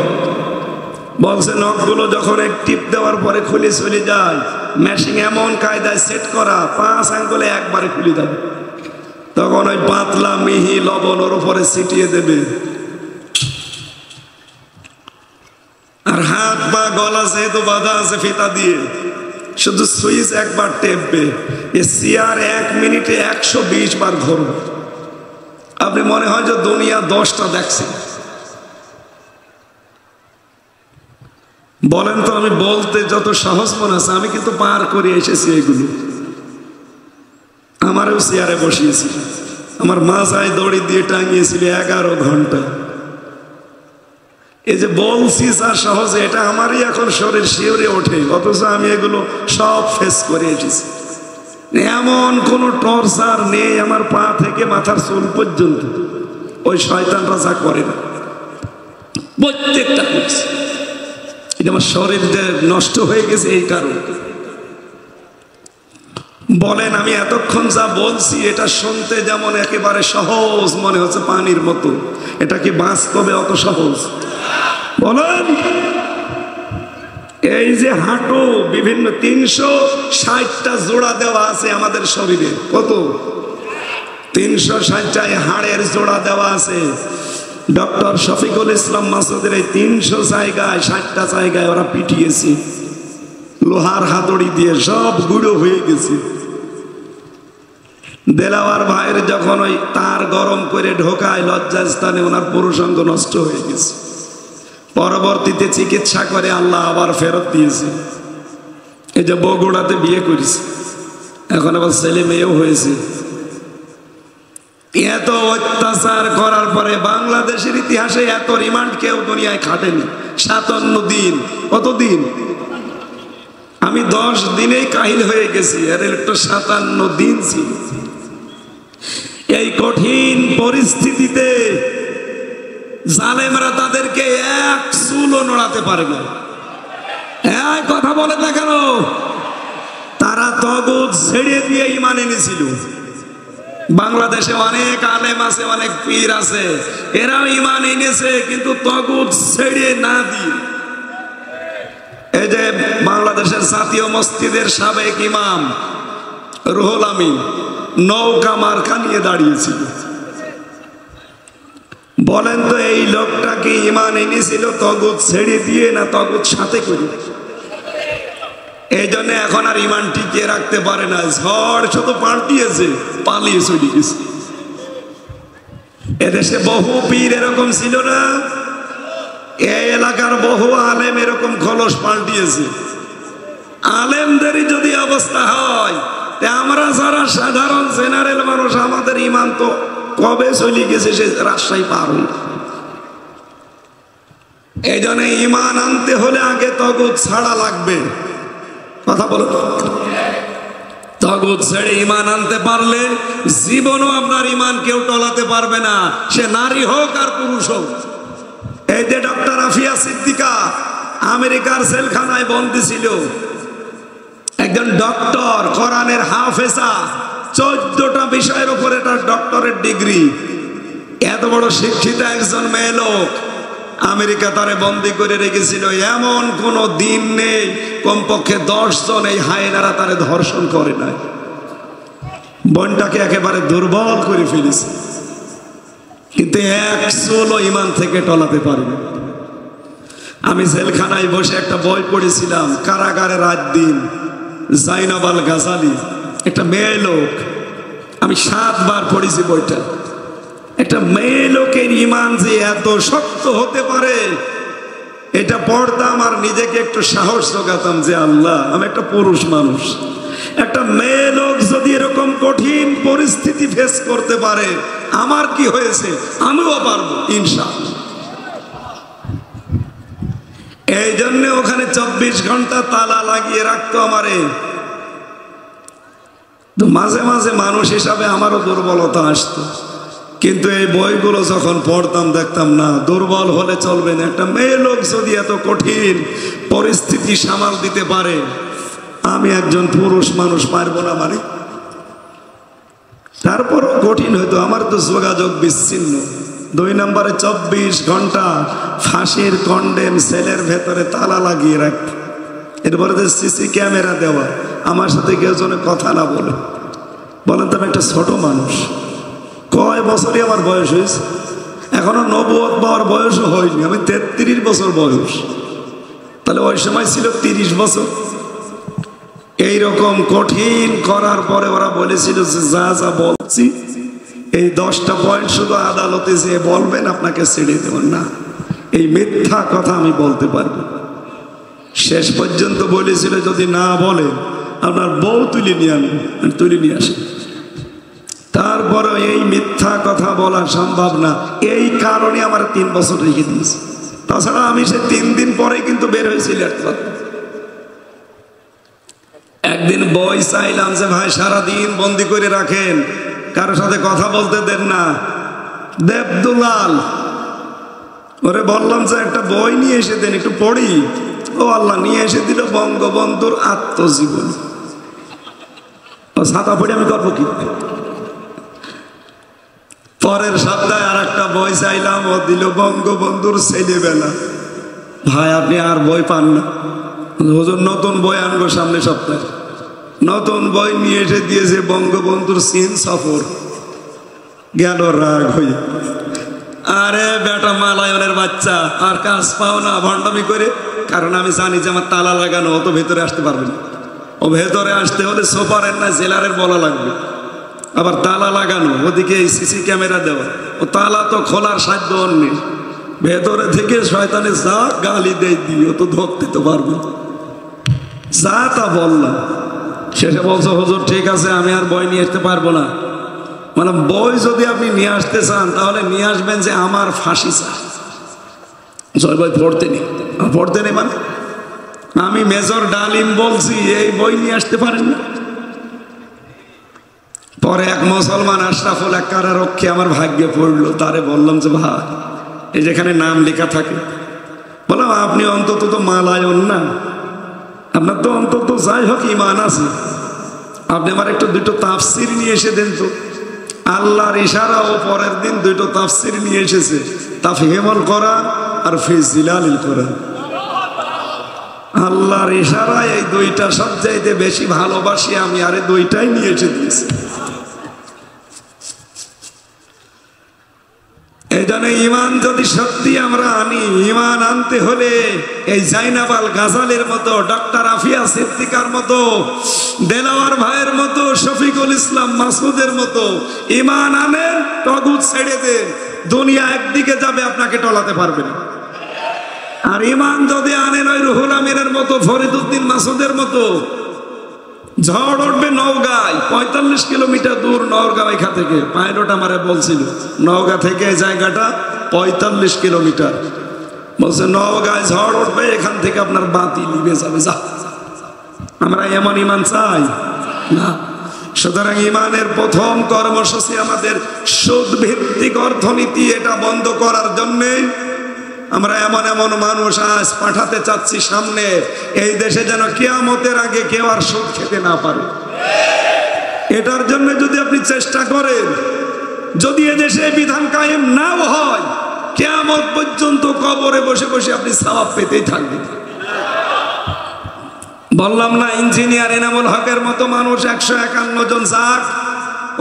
বলছে নখগুলো যখন এক টিপ দেওয়ার পরে খুলে চলে যায়, মেশিন এমন কায়দায় সেট করা, 5 আঙ্গুলে একবারে খুলে যাবে। তখন ওই পাতলা মিহি লবণ ওর উপরে ছিটিয়ে দেবে, আর হাত পা গলা যেহেতু বাঁধা আছে ফিতা দিয়ে, শুধু সুইচ একবার টেপবে। এ চেয়ার 1 মিনিটে 120 বার ধরবে। আপনি মনে হয় যে দুনিয়া 10টা দেখছেন। বলেন তো, আমি বলতে যত সহজ মনে আছে, আমি কিন্তু পার করে এসেছি এগুলো। আমারও চেয়ারে বসিয়েছিল, আমার মাথায় দড়ি দিয়ে টাঙিয়েছিল 11 ঘন্টা। এই যে বলছি যা সহজে, এটা আমারই এখন শরীর শিউরে ওঠে, অথচ আমি এগুলো সব ফেস করে এসেছি। এমন কোন টর্চার নেই আমার পা থেকে মাথার চুল পর্যন্ত ওই শয়তানরা যা করে না, প্রত্যেকটা করছে। এটা আমার শরীর নষ্ট হয়ে গেছে এই কারণে। বলেন, আমি এতক্ষণ যা বলছি, এটা শুনতে যেমন একেবারে সহজ মনে হচ্ছে, পানির মতো, এটা কি বাস্তবে অত সহজ? বলেন, এই যে হাঁটু বিভিন্ন 360টা জোড়া দেওয়া আছে আমাদের শরীরে, কত? 360টা হাড়ের জোড়া দেওয়া আছে। ডক্টর শফিকুল ইসলাম মাসুদের এই 300 জায়গায় 60টা জায়গায় ওরা পিটিয়েছে লোহার হাতুড়ি দিয়ে, সব গুঁড়ো হয়ে গেছে। দেলাওয়ার ভাইয়ের যখন ওই তার গরম করে ঢোকায় লজ্জাস্থানে, ওনার পুরুষাঙ্গ নষ্ট হয়ে গেছে। পরবর্তীতে চিকিৎসা করে আল্লাহ আবার ফেরত দিয়েছে। এই যে বগুড়াতে বিয়ে করেছে, এখন আবার ছেলে মেয়েও হয়েছে। এত অত্যাচার করার পরে বাংলাদেশের ইতিহাসে এত রিমান্ড কেউ দুনিয়ায় খাটেনি। 57 দিন, কতদিন? আমি 10 দিনেই কাহিল হয়ে গেছি, আর একটা 57 দিন ছিল। এই কঠিন পরিস্থিতিতে জালেমরা তাদেরকে এক চুলও নড়াতে পারে না। এই কথা বলে না কেন? তারা তগুত ছেড়ে দিয়ে ঈমান এনেছিল। বাংলাদেশে অনেক আলেম আছে, অনেক পীর আছে, এরাও ঈমান এনেছে, কিন্তু তগুত ছেড়ে না দিয়ে। এই যে বাংলাদেশের জাতীয় মসজিদের সাবেক ইমাম রুহুল আমিন নৌকা মার্কা নিয়ে দাঁড়িয়েছিল। বলেন তো, এই লোকটা কি ঈমান এনেছিল তগুত ছেড়ে দিয়ে, না তগুত সাথে করে? এই জন্য এখন আর ঈমান টিকিয়ে রাখতে পারে না। ঝড় শুধু পাল্টিয়েছে, পালিয়ে চলে গেছে। এদেশে বহু পীর এরকম ছিল না? এই এলাকার বহু আলেম এরকম খলস পাল্টিয়েছে। আলেমদেরই যদি অবস্থা হয়, আমরা যারা সাধারণ জেনারেল মানুষ, আমাদের ঈমান তো কবে চলে গেছে, সে রাজশাহী পার হই। এই জন্য ঈমান আনতে হলে আগে তগুত ছাড়া লাগবে। কথা বলো। তাগুত ছেড়ে ঈমান আনতে পারলে জীবনও আপনার ঈমান কেউ টলাতে পারবে না, সে নারী হোক আর পুরুষ হোক। এই যে ডক্টর আফিয়া সিদ্দিকা আমেরিকার জেলখানায় বন্দী ছিল, একজন ডক্টর, কোরআনের হাফেজা, 14টা বিষয়ের উপরে তার ডক্টরেট ডিগ্রি, এত বড় শিক্ষিত একজন মেয়ে লোক, আমেরিকা তারে বন্দী করে রেখেছিল। এমন কোন দিন নেই কমপক্ষে 10 জন এই হায়নারা তারে ধর্ষণ করে নাই। বোনটাকে একেবারে দুর্বল করে ফেলেছে, কিন্তু 100 ঈমান থেকে টলাতে পারবে। আমি জেলখানায় বসে একটা বই পড়েছিলাম, কারাগারে রাত দিন, জাইনাব আল গাজালি, একটা মেয়ে লোক। আমি 7 বার পড়েছি বইটা। একটা মেয়ে লোকের ঈমান যে এত শক্ত হতে পারে, এটা পড়তাম আর নিজেকে একটু সাহস জোগাতাম যে আল্লাহ, আমি একটা পুরুষ মানুষ, একটা মেয়ে লোক যদি এরকম কঠিন পরিস্থিতি ফেস করতে পারে, আমার কি হয়েছে, আমিও পারবো ইনশাআল্লাহ। এই জন্য ওখানে 24 ঘন্টা তালা লাগিয়ে রাখতো আমারে। তো মাঝে মাঝে মানুষ হিসাবে আমারও দুর্বলতা আসতো, কিন্তু এই বইগুলো যখন পড়তাম দেখতাম না, দুর্বল হলে চলবে না। একটা মেয়ে লোক যদি এত কঠিন পরিস্থিতি সামাল দিতে পারে, আমি একজন পুরুষ মানুষ পারবো না মানে? তারপরও কঠিন হইতো। আমার তো যোগাযোগ বিচ্ছিন্ন। 2 নম্বরে 24 ঘন্টা ফাঁসির কন্ডেম সেলের ভেতরে তালা লাগিয়ে রাখত। এরপরে যে সিসি ক্যামেরা দেওয়া, আমার সাথে কেউ যেন কথা না বলে। বলেন তো, আমি একটা ছোট মানুষ, কয় বছরই আমার বয়স হয়েছে, এখনো নবুয়ত পাওয়ার বয়সও হয়নি, আমি 33 বছর বয়স। তাহলে ওই সময় ছিল 30 বছর। এইরকম কঠিন করার পরে ওরা বলেছিল যে যা যা বলছি এই 10টা পয়েন্ট শুধু আদালতে যে বলবেন, আপনাকে ছেড়ে দেবেন না, এই মিথ্যা কথা আমি বলতে পারবো। শেষ পর্যন্ত বলেছিল যদি না বলে আপনার বউ তুলে নিয়ে আনবেন, তুলে নিয়ে আসেন। তারপরে এই মিথ্যা কথা বলা সম্ভব না, এই কারণে আমার 3 বছর রেখে দিয়েছে। তাছাড়া আমি সে 3 দিন পরে কিন্তু বের হয়েছিল। একদিন বই চাইলাম যে ভাই সারাদিন বন্দি করে রাখেন, কারোর সাথে কথা বলতে দেন না। দেবদুলাল ওরে বললাম যে একটা বই নিয়ে এসে দেন, একটু পড়ি। ও আল্লাহ, নিয়ে এসে দিল বঙ্গবন্ধুর আত্মজীবনী। ও ছাতা পড়ে আমি করবো কি? পরের সপ্তাহে আর একটা বই চাইলাম, ও দিল বঙ্গবন্ধুর ছেলেবেলা। ভাই আপনি আর বই পান না? হুজুর নতুন বই আনবো সামনে সপ্তাহে। নতুন বই নিয়ে এসে দিয়েছে বঙ্গবন্ধুর চীন সফর। গেল রাগ হয়ে, আরে বেটা মালায়নের বাচ্চা, আর কাজ পাও না ভণ্ডামি করে। কারণ আমি জানি যে আমার তালা লাগানো, ও তো ভেতরে আসতে পারবে না। ও ভেতরে আসতে হলে সুপারের না জেলারের বলা লাগবে, আবার তালা লাগানো, ওদিকে সিসি ক্যামেরা দেওয়া। ও তালা তো খোলার সাধ্য ওর নেই। ভেতরে থেকে শয়তানে যা গালি দেয় দিয়ে ও তো ধরতে তো পারবে। যা তা বললাম, শেষে বলছো হুজুর ঠিক আছে আমি আর বই নিয়ে আসতে পারবো না। মানে বই যদি আপনি নিয়ে আসতে চান তাহলে নিয়ে আসবেন যে আমার ফাঁসি চাই। বই পড়তে নেই, পড়তে নেই মানে আমি মেজর ডালিম বলছি এই বই নিয়ে আসতে পারেন না। পরে এক মুসলমান আশরাফুল এক কারারক্ষী আমার ভাগ্যে পড়লো, তারে বললাম যে ভাই এই যেখানে নাম লেখা থাকে, বললাম আপনি অন্তত তো মালায়ন না, আপনার তো অন্তত যাই হোক ঈমান আছে, আপনি আমার একটু 2টো তাফসির নিয়ে এসে দেন তো। আল্লাহর ইশারা ও পরের দিন 2টো তাফসির নিয়ে এসেছে, তাফহিমুল কোরআন আর ফি জিলালিল কোরআন। আল্লাহর ইশারায় এই 2টা সবচাইতে বেশি ভালোবাসি আমি, আরে 2টাই নিয়ে এসে দিয়েছে। এই জন্য ঈমান যদি সত্যি আমরা আনি, ঈমান আনতে হলে এই জাইনাব আল গাজালির মতো, ডক্টর আফিয়া সিদ্দিকার মতো, দেলাওয়ার ভাইয়ের মতো, শফিকুল ইসলাম মাসুদের মতো ঈমান আনেন, তাগুত ছেড়ে দেন। দুনিয়া একদিকে যাবে, আপনাকে টলাতে পারবে না। আর ঈমান যদি আনেন ওই রুহুল আমিনের মতো, ফরিদউদ্দিন মাসুদের মতো, ঝড় উঠবে নওগাঁয়, 45 কিলোমিটার দূর নওগাঁ এখান থেকে। পাইলট আমারে বলছিল নওগাঁ থেকে জায়গাটা 45 কিলোমিটার। বলছে নওগাঁয় ঝড় উঠবে, এখান থেকে আপনার বাতি নিভে যাবে। যা, আমরা এমন ঈমান চাই না। সুতরাং ইমানের প্রথম কর্মসূচি আমাদের সুদ ভিত্তিক অর্থনীতি, এটা বন্ধ করার জন্যে আমরা এমন এমন মানুষ আজ পাঠাতে চাচ্ছি সামনে, এই দেশে যেন কিয়ামতের আগে কেউ আর সুদ খেতে না পারে। এটার জন্য যদি আপনি চেষ্টা করেন, যদি এদেশে বিধান কায়েম নাও হয়, কিয়ামত পর্যন্ত কবরে বসে বসে আপনি সওয়াব পেতেই থাকবেন। বললাম না, ইঞ্জিনিয়ার এনামুল হকের মতো মানুষ 151 জন যাক,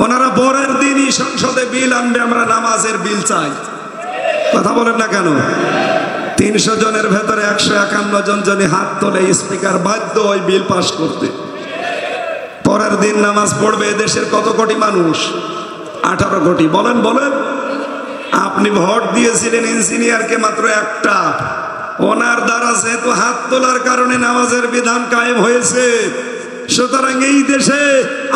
ওনারা পরের দিনই সংসদে বিল আনবে, আমরা নামাজের বিল চাই। কথা বলেন না কেন? 300 জনের ভেতরে 151 জন যদি হাত তোলে, স্পিকার বাধ্য ওই বিল পাস করতে। পরের দিন নামাজ পড়বে দেশের কত কোটি মানুষ? 18 কোটি। বলেন বলেন, আপনি ভোট দিয়েছিলেন ইঞ্জিনিয়ারকে মাত্র একটা, ওনার দ্বারা যেহেতু হাত তোলার কারণে নামাজের বিধান কায়েম হয়েছে, সুতরাং এই দেশে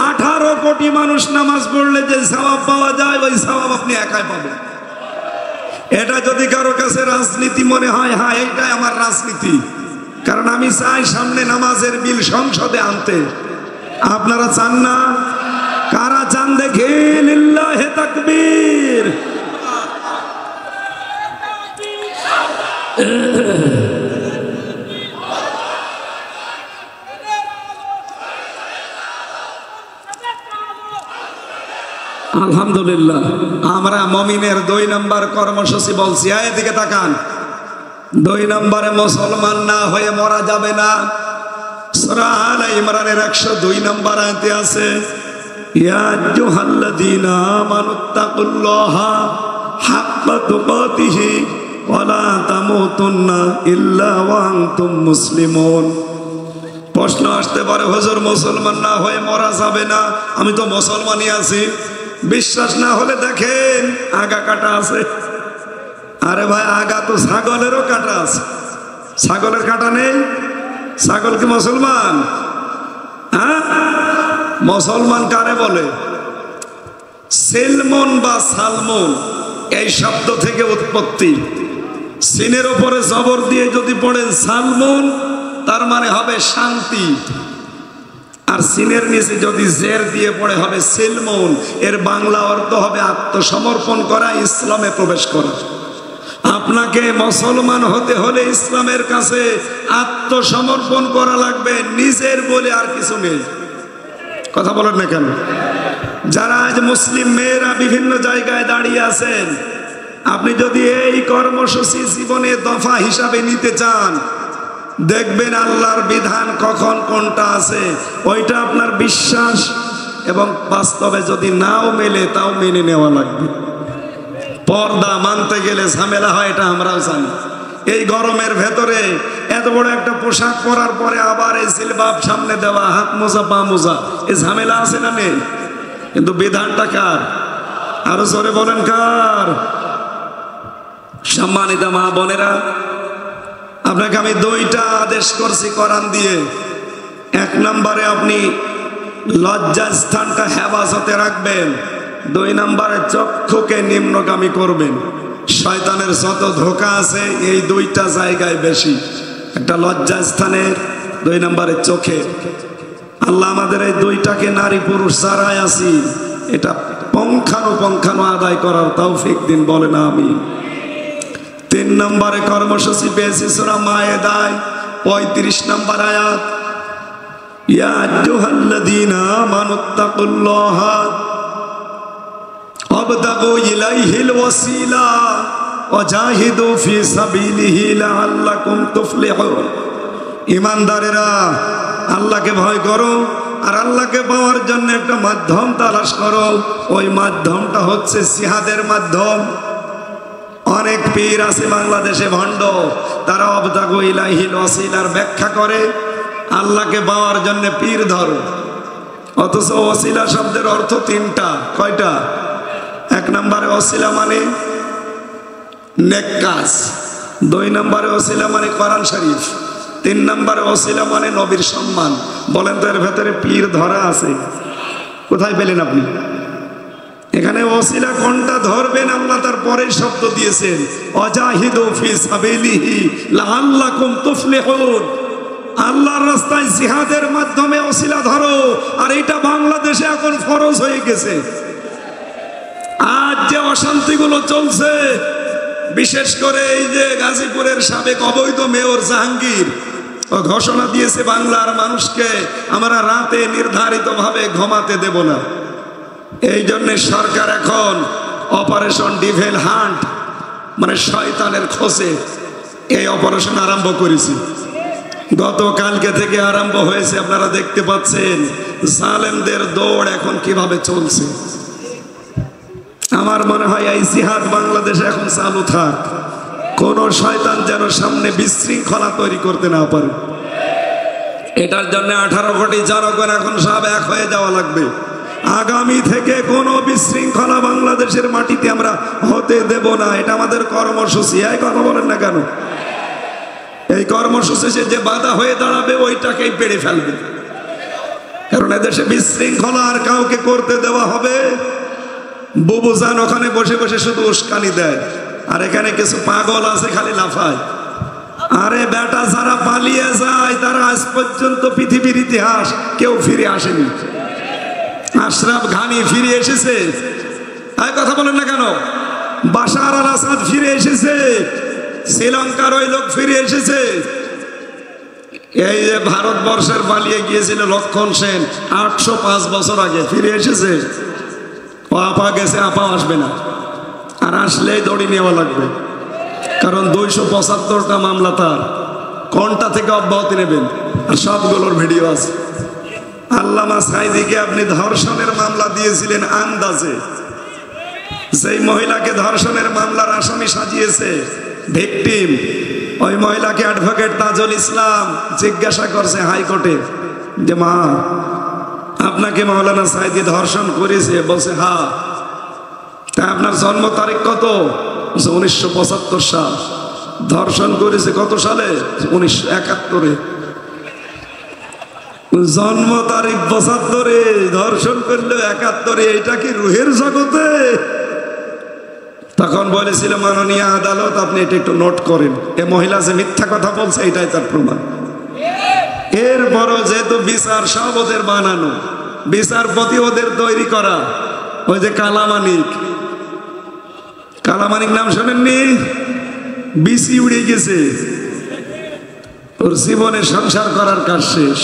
18 কোটি মানুষ নামাজ পড়লে যে সওয়াব পাওয়া যায়, ওই সওয়াব আপনি একাই পাবেন। এটা যদি কারো কাছে রাজনীতি মনে হয়, হ্যাঁ এইটাই আমার রাজনীতি, কারণ আমি চাই সামনে নামাজের বিল সংসদে আনতে। আপনারা চান না? কারা চান দেখে? লিল্লাহে তাকবীর। আলহামদুলিল্লাহ, আমরা মমিনের 2 নম্বর কর্মসূচি বলছি। এদিকে তাকান, 2 নম্বরে মুসলমান না হয়ে মরা যাবে না। সূরা আলে ইমরানের 102 নম্বর আয়াতে আছে, ইয়া আইয়ুহাল্লাযীনা আমানুত্তাকুল্লাহা হাক্কা তুকাতিহি ওয়া লা তামুতুন্না ইল্লা ওয়া আনতুম মুসলিমুন। প্রশ্ন আসতে পারে, হুজুর মুসলমান না হয়ে মরা যাবে না? আমি তো মুসলমানই আছি। বিশ্বাস না হলে দেখেন, আগা কাটা আছে। আরে ভাই, আগা তো ছাগলেরও কাটা আছে। ছাগলের কাটা নেই? ছাগল কি মুসলমান? হ্যাঁ, মুসলমান কারে বলে? সেলমন বা সালমন এই শব্দ থেকে উৎপত্তি। সিনের উপরে জবর দিয়ে যদি পড়েন সালমন, তার মানে হবে শান্তি। আর সিনের নিচে যদি জের দিয়ে পড়ে হবে সিলমন, এর বাংলা অর্থ হবে আত্মসমর্পণ করা, ইসলামে প্রবেশ করা। আপনাকে মুসলমান হতে হলে ইসলামের কাছে আত্মসমর্পণ করা লাগবে, নিজের বলে আর কিছু নেই। কথা বলেন না কেন? যারা আজ মুসলিম মেয়েরা বিভিন্ন জায়গায় দাঁড়িয়ে আছেন, আপনি যদি এই কর্মসূচি জীবনে দফা হিসাবে নিতে চান, দেখবেন আল্লাহর বিধান কখন কোনটা আছে, ওইটা আপনার বিশ্বাস এবং বাস্তবে যদি নাও মেলে তাও মেনে নেওয়া লাগবে। পর্দা মানতে গেলে ঝামেলা হয়, এটা আমরাও জানি। এই গরমের ভেতরে এত বড় একটা পোশাক পরার পরে আবার এই জিলবাব সামনে দেওয়া, হাত মোজা পা মোজা, এই ঝামেলা আছে না নেই? কিন্তু বিধানটা কার? আরো জোরে বলেন, কার? সম্মানিত মা বোনেরা, আপনাকে আমি 2টা আদেশ করছি কোরআন দিয়ে। 1 নম্বরে আপনি লজ্জাস্থানটা হেফাজতে রাখবেন। 2 নম্বরে চক্ষুকে নিম্নগামী করবেন। শয়তানের যত ধোঁকা আছে এই 2টা জায়গায় বেশি, একটা লজ্জাস্থানের, 2 নম্বরে চোখে। আল্লাহ আমাদের এই 2টাকে নারী পুরুষ যারাই আছি, এটা পঙ্খানো আদায় করার তৌফিক দিন, বলে না আমি। 3 নম্বরে কর্মসূচি পেয়েছি সূরা মায়েদায় 35 নম্বর আয়াত, ইয়া আইয়ুহাল্লাযীনা আমানুত্তাকুল্লাহা ওয়াবতাগু ইলাইহিল ওয়াসিলা ওয়া জাহিদু ফি সাবিলিহি লাআল্লাকুম তুফলিহুন। ঈমানদারেরা, আল্লাহকে ভয় করো আর আল্লাহকে পাওয়ার জন্য একটা মাধ্যম তালাশ করো। ওই মাধ্যমটা হচ্ছে জিহাদের মাধ্যম। অনেক পীর আছে বাংলাদেশে ভণ্ড, তারা ওয়াবতাগু ইলাইহিল ওয়াসিলার ব্যাখ্যা করে আল্লাহকে পাওয়ার জন্য পীর ধরো, অথচ ওয়াসিলা শব্দের অর্থ 3টা। কয়টা? 1 নম্বরে ওয়াসিলা মানে নেক কাজ, 2 নম্বরে ওয়াসিলা মানে কোরআন শরীফ, 3 নম্বরে ওয়াসিলা মানে নবীর সম্মান। বলেন তো এর ভেতরে পীর ধরা আছে? কোথায় পেলেন আপনি? এখানে ওয়াসিলা কোনটা ধরবেন আল্লাহ তার পরের শব্দ দিয়েছেন, ওয়াজাহিদু ফি সাবিলিহি লাআল্লাকুম তুফলিহুন। আল্লাহ আল্লাহর রাস্তায় জিহাদের মাধ্যমে ওসিলা ধরো। আর এটা বাংলাদেশে এখন ফরজ হয়ে গেছে। আজ যে অশান্তিগুলো চলছে, বিশেষ করে এই যে গাজীপুরের সাবেক অবৈধ মেয়র জাহাঙ্গীর ও ঘোষণা দিয়েছে বাংলার মানুষকে আমরা রাতে নির্ধারিতভাবে ঘুমাতে দেব না। এই জন্য সরকার এখন অপারেশন ডিভেল হান্ট মানে শয়তানের খোঁজে এই অপারেশন আরম্ভ করেছে। গতকালকে থেকে আরম্ভ হয়েছে। আপনারা দেখতে পাচ্ছেন জালেমদের দৌড় এখন কিভাবে চলছে। আমার মনে হয় এই জিহাদ বাংলাদেশে এখন চালু থাক, কোন শয়তান যেন সামনে বিশৃঙ্খলা তৈরি করতে না পারে। এটার জন্য 18 কোটি জনগণ এখন সব এক হয়ে যাওয়া লাগবে। আগামী থেকে কোনো বিশৃঙ্খলা বাংলাদেশের মাটিতে আমরা হতে দেব না। এটা আমাদের কর্মসূচি। এই কথা বলেন না কেন? এই কর্মসূচি যে বাধা হয়ে দাঁড়াবে ওইটাকেই পেড়ে ফেলবে। কারণ এদেশে বিশৃঙ্খলা আর কাউকে করতে দেওয়া হবে। বুবুজান ওখানে বসে বসে শুধু উস্কানি দেয়, আর এখানে কিছু পাগল আছে খালি লাফায়। আরে বেটা, যারা পালিয়ে যায় তারা আজ পর্যন্ত পৃথিবীর ইতিহাস কেউ ফিরে আসেনি। আশরাফ ঘানি ফিরে এসেছে, এই কথা বলেন না কেন? বাশার আল আসাদ ফিরে এসেছে, শ্রীলঙ্কার ওই লোক ফিরে এসেছে। এই যে ভারতবর্ষের পালিয়ে গিয়েছিল লক্ষণ সেন 805 বছর আগে ফিরে এসেছে। ও আপা গেছে, আপা আসবে না, আর আসলেই দড়ি নেওয়া লাগবে। কারণ 275টা মামলা তার। কোনটা থেকে অব্যাহতি নেবেন? আর সবগুলোর ভিডিও আছে। আল্লামা সাইদিকে আপনি ধর্ষণের মামলা দিয়েছিলেন আন্দাজে। যেই মহিলাকে ধর্ষণের মামলার আসামি সাজিয়েছে ভিকটিম, ওই মহিলাকে অ্যাডভোকেট তাজুল ইসলাম জিজ্ঞাসা করছে হাইকোর্টে যে মা, আপনাকে মাওলানা সাইদি ধর্ষণ করেছে? বলছে হ্যাঁ। তা আপনার জন্ম তারিখ কত? 1975 সাল। ধর্ষণ করেছে কত সালে? 1971। জন্ম তারিখ 75, ধর্ষণ করলো 71। এটা কি রুহের জগতে? তখন বলেছিল মাননীয় আদালত আপনি এটা একটু নোট করেন, এ মহিলা যে মিথ্যা কথা বলছে এটাই তার প্রমাণ। এরপরও যেহেতু বিচার সব ওদের বানানো, বিচারপতি ওদের তৈরি করা। ওই যে কালামানিক, কালামানিক নাম শোনেননি? বিসি উড়ে গেছে, ওর জীবনে সংসার করার কাজ শেষ।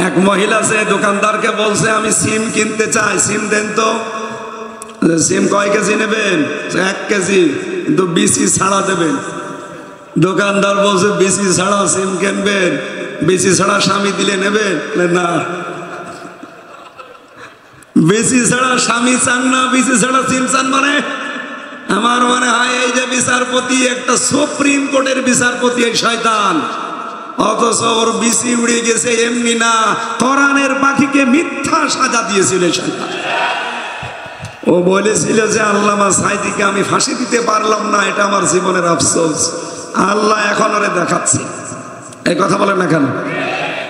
এক মহিলা যে দোকানদারকে বলছে আমি সিম কিনতে চাই, সিম দেন তো। সিম কয় কেজি নেবেন? 1 কেজি, কিন্তু বিসি ছাড়া দেবেন। দোকানদার বলছে বিসি ছাড়া সিম কিনবেন? বিসি ছাড়া স্বামী দিলে নেবেন? না, বিসি ছাড়া স্বামী চান না, বিসি ছাড়া সিম চান। মানে আমার মনে হয় এই যে বিচারপতি, একটা সুপ্রিম কোর্টের বিচারপতি এই শয়তান, অথচ ওর বিসি উড়ে গেছে এমনি না, কোরআনের পাখিকে মিথ্যা সাজা দিয়েছিল শয়তান। ও বলেছিল যে আল্লামা সাইদিকে আমি ফাঁসি দিতে পারলাম না, এটা আমার জীবনের আফসোস। আল্লাহ এখন ওরে দেখাচ্ছে। এই কথা বলেন না কেন?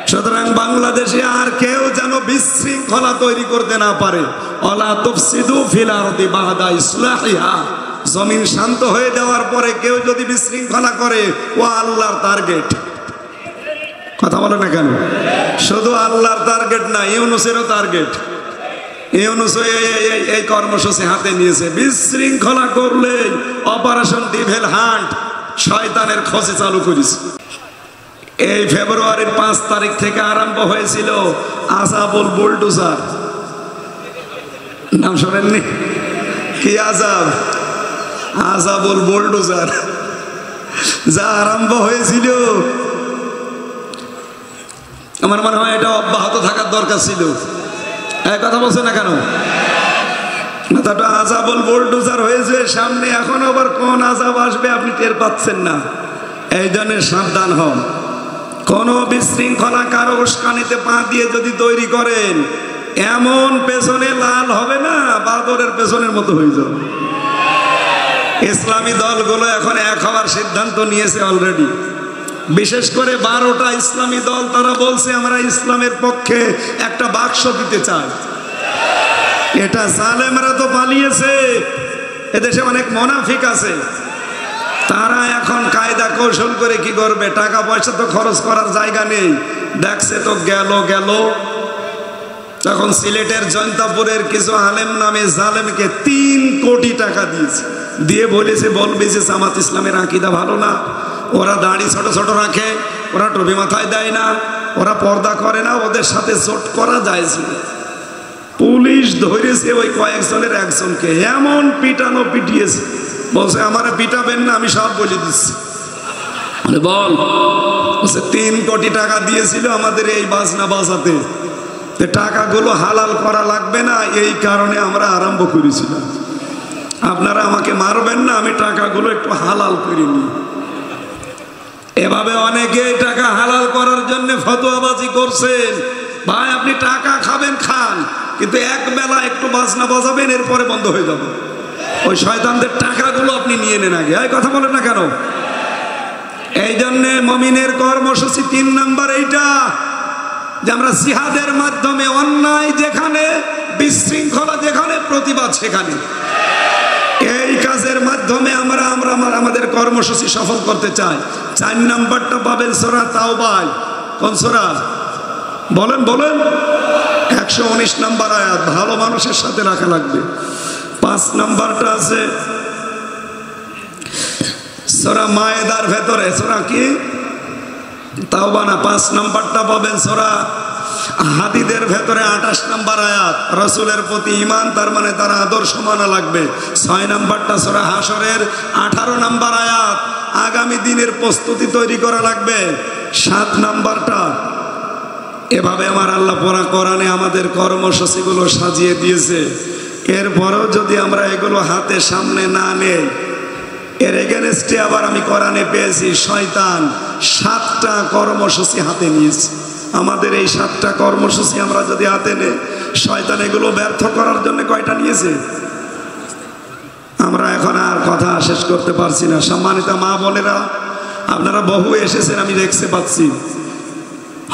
সুতরাং বাংলাদেশে আর কেউ যেন বিশৃঙ্খলা তৈরি করতে না পারে। ওয়ালা তুফসিদু ফিল আরদি বাদা ইসলাহিহা। জমিন শান্ত হয়ে যাওয়ার পরে কেউ যদি বিশৃঙ্খলা করে, ও আল্লাহর টার্গেট। কথা বলে না কেন? শুধু আল্লাহর টার্গেট না, ইউনূসেরও টার্গেট। ইউনূস এই কর্মসূচি হাতে নিয়েছে। বিশৃঙ্খলা করলে অপারেশন ডিভেল হান্ট শয়তানের খোঁজে চালু করেছে। এই ফেব্রুয়ারির 5 তারিখ থেকে আরম্ভ হয়েছিল আযাবুল বুলডোজার। নাম শোনেননি? কি আযাব? আযাবুল বুলডোজার যা আরম্ভ হয়েছিল, আমার মনে হয় এটা অব্যাহত থাকার দরকার ছিল। এক কথা বলছে না কেন? মাথাটা আযাবুল বুলডোজার হয়েছে সামনে, এখন আবার কোন আযাব আসবে আপনি টের পাচ্ছেন না। এই জন্য সাবধান হন। কোন বিশৃঙ্খলা কারো উস্কানিতে পা দিয়ে যদি তৈরি করেন, এমন পেছনে লাল হবে না, বাদরের পেছনের মতো হয়ে যাবে। ইসলামী দলগুলো এখন এক হওয়ার সিদ্ধান্ত নিয়েছে অলরেডি। বিশেষ করে 12টা ইসলামী দল, তারা বলছে আমরা ইসলামের পক্ষে একটা বাক্স দিতে চাই। এটা জালেমরা তো পালিয়েছে, এদেশে অনেক মুনাফিক আছে। তারা এখন কায়দা কৌশল করে কি করবে, টাকা পয়সা তো খরচ করার জায়গা নেই, দেখছে তো গেল। তখন সিলেটের জৈন্তাপুরের কিছু আলেম নামে জালেমকে 3 কোটি টাকা দিয়েছে, দিয়ে বলেছে বলবে যে জামাত ইসলামের আকীদা ভালো না, ওরা দাড়ি ছোট ছোট রাখে, ওরা টুপি মাথায় দেয় না, ওরা পর্দা করে না, ওদের সাথে জোট করা যায়ছিল। পুলিশ ধরেছে ওই কয়েকজনের একজনকে, এমন পিটানো পিটিয়েছে, বলছে আমারে পিটাবেন না, আমি সব বলে দিচ্ছি। বল, বলছে 3 কোটি টাকা দিয়েছিল আমাদের এই বাজনা বাজাতে, টাকাগুলো হালাল করা লাগবে না, এই কারণে আমরা আরম্ভ করেছিলাম। আপনারা আমাকে মারবেন না, আমি টাকাগুলো একটু হালাল করিনি। এভাবে অনেকে টাকা হালাল করার জন্য ফতোয়াবাজি করছেন। ভাই আপনি টাকা খাবেন খান, কিন্তু এক বেলা একটু বাজনা বাজাবেন, এরপরে বন্ধ হয়ে যাবে। ওই শয়তানদের টাকাগুলো আপনি নিয়ে নেন আগে। এই কথা বলেন না কেন? এই জন্যে মুমিনের কর্মসূচি 3 নাম্বার এইটা, যে আমরা জিহাদের মাধ্যমে অন্যায় যেখানে, বিশৃঙ্খলা যেখানে, প্রতিবাদ সেখানে, এই কাজের মাধ্যমে আমরা আমাদের কর্মসূচি সফল করতে চাই। 4 নাম্বারটা পাবেন সূরা তাওবায়। কোন সূরা? বলেন 119 নাম্বার আয়াত, ভালো মানুষের সাথে রাখা লাগবে। 5 নাম্বারটা আছে সূরা মায়েদার ভেতরে, সূরা কি তাওবা না, 5 নাম্বারটা পাবেন সূরা হাদিদের ভেতরে 28 নাম্বার আয়াত, রাসূলের প্রতি ঈমান, তার মানে তার আদর্শ মানা লাগবে। 6 নাম্বারটা সূরা হাশরের 18 নাম্বার আয়াত, আগামী দিনের প্রস্তুতি তৈরি করা লাগবে। 7 নাম্বারটা, এভাবে আমার আল্লাহ পড়া কোরআনে আমাদের কর্মসূচিগুলো সাজিয়ে দিয়েছে। এরপরেও যদি আমরা এগুলো হাতে সামনে না নেই, এর এগেনস্টে আবার আমি কোরআনে পেয়েছি শয়তান 7টা কর্মসূচি হাতে নিয়েছে। আমাদের এই 7টা কর্মসূচি আমরা যদি হাতে নেই, শয়তান এগুলো ব্যর্থ করার জন্য কয়টা নিয়েছে? আমরা এখন আর কথা শেষ করতে পারছি না। সম্মানিত মা বোনেরা, আপনারা বহু এসেছেন, আমি দেখতে পাচ্ছি।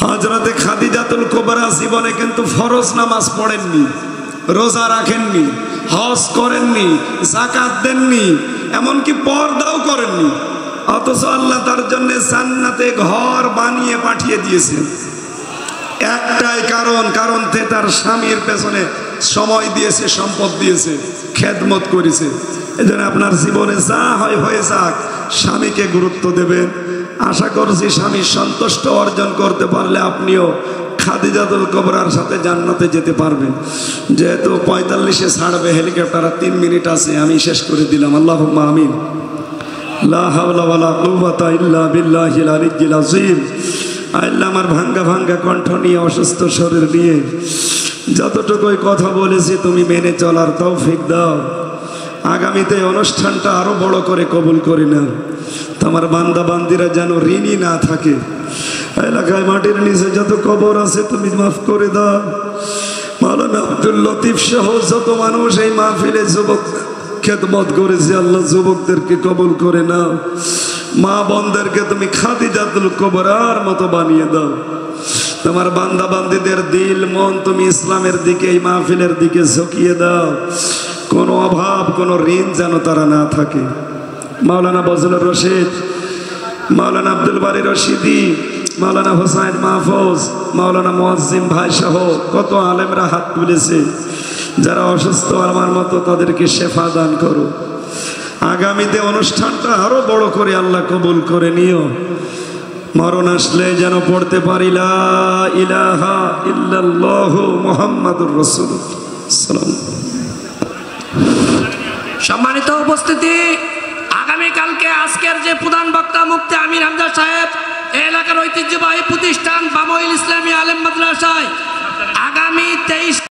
হযরতে খাদিজাতুল কুবরা জীবনে কিন্তু ফরজ নামাজ পড়েননি, রোজা রাখেননি, হজ করেননি, যাকাত দেননি, এমনকি পর্দাও করেননি। অথচ আল্লাহ তার জন্য জান্নাতে ঘর বানিয়ে পাঠিয়ে দিয়েছেন। একটাই কারণ তার স্বামীর পেছনে সময় দিয়েছে, সম্পদ দিয়েছে, খেদমত করেছে। এজন্য আপনার জীবনে যা হয় হয়ে যাক, স্বামীকে গুরুত্ব দেবেন। আশা করছি স্বামীর সন্তুষ্ট অর্জন করতে পারলে আপনিও খাদিজাতুল কুবরার সাথে জান্নাতে যেতে পারবেন। যেহেতু 45-এ ছাড়বে হেলিকপ্টার, 3 মিনিট আছে, আমি শেষ করে দিলাম। আল্লাহুম্মা আমিন। লা হাওলা ওয়ালা কুওয়াতা ইল্লা বিল্লাহিল আলিয়্যিল আযীম। আল্লাহ আমার ভাঙ্গা কণ্ঠ নিয়ে, অসুস্থ শরীর নিয়ে যতটুকুই কথা বলেছি তুমি মেনে চলার তৌফিক দাও। আগামীতে অনুষ্ঠানটা আরো বড় করে কবুল করে নাও। তোমার বান্দা বান্দিরা যেন ঋণী না থাকে। এলাকায় মাটির নিচে যত কবর আছে তুমি মাফ করে দাও। মাওলানা আব্দুল লতিফ সহ যত মানুষ এই মাহফিলে যুবক খেদমত করেছে, আল্লাহ যুবকদেরকে কবুল করে নাও। মা বোনদেরকে তুমি খাদিজাতুল কুবরার মতো বানিয়ে দাও। তোমার বান্দা বান্দিদের দিল মন তুমি ইসলামের দিকে, এই মাহফিলের দিকে ঝুঁকিয়ে দাও। কোনো অভাব, কোনো ঋণ যেন তারা না থাকে। মাওলানা বজলুর রশিদ, মাওলানা আব্দুল বারী রশিদি, মাওলানা হোসাইন মাহফুজ, মাওলানা মুয়াজ্জিম ভাই সহ কত আলেমরা হাত তুলেছে। যারা অসুস্থ আমার মতো, তাদেরকে শেফা দান করো। আগামীতে অনুষ্ঠানটা আরো বড় করে আল্লাহ কবুল করে নিও। মরণ আসলে যেন পড়তে পারি লা ইলাহা ইল্লাল্লাহু মুহাম্মাদুর রাসূলুল্লাহ। সম্মানিত উপস্থিতি, আগামীকালকে আজকের যে প্রধান বক্তা মুফতি আমির হামজা সাহেব, এলাকার ঐতিহ্যবাহী প্রতিষ্ঠান বামইল ইসলামী আলেম মাদ্রাসায়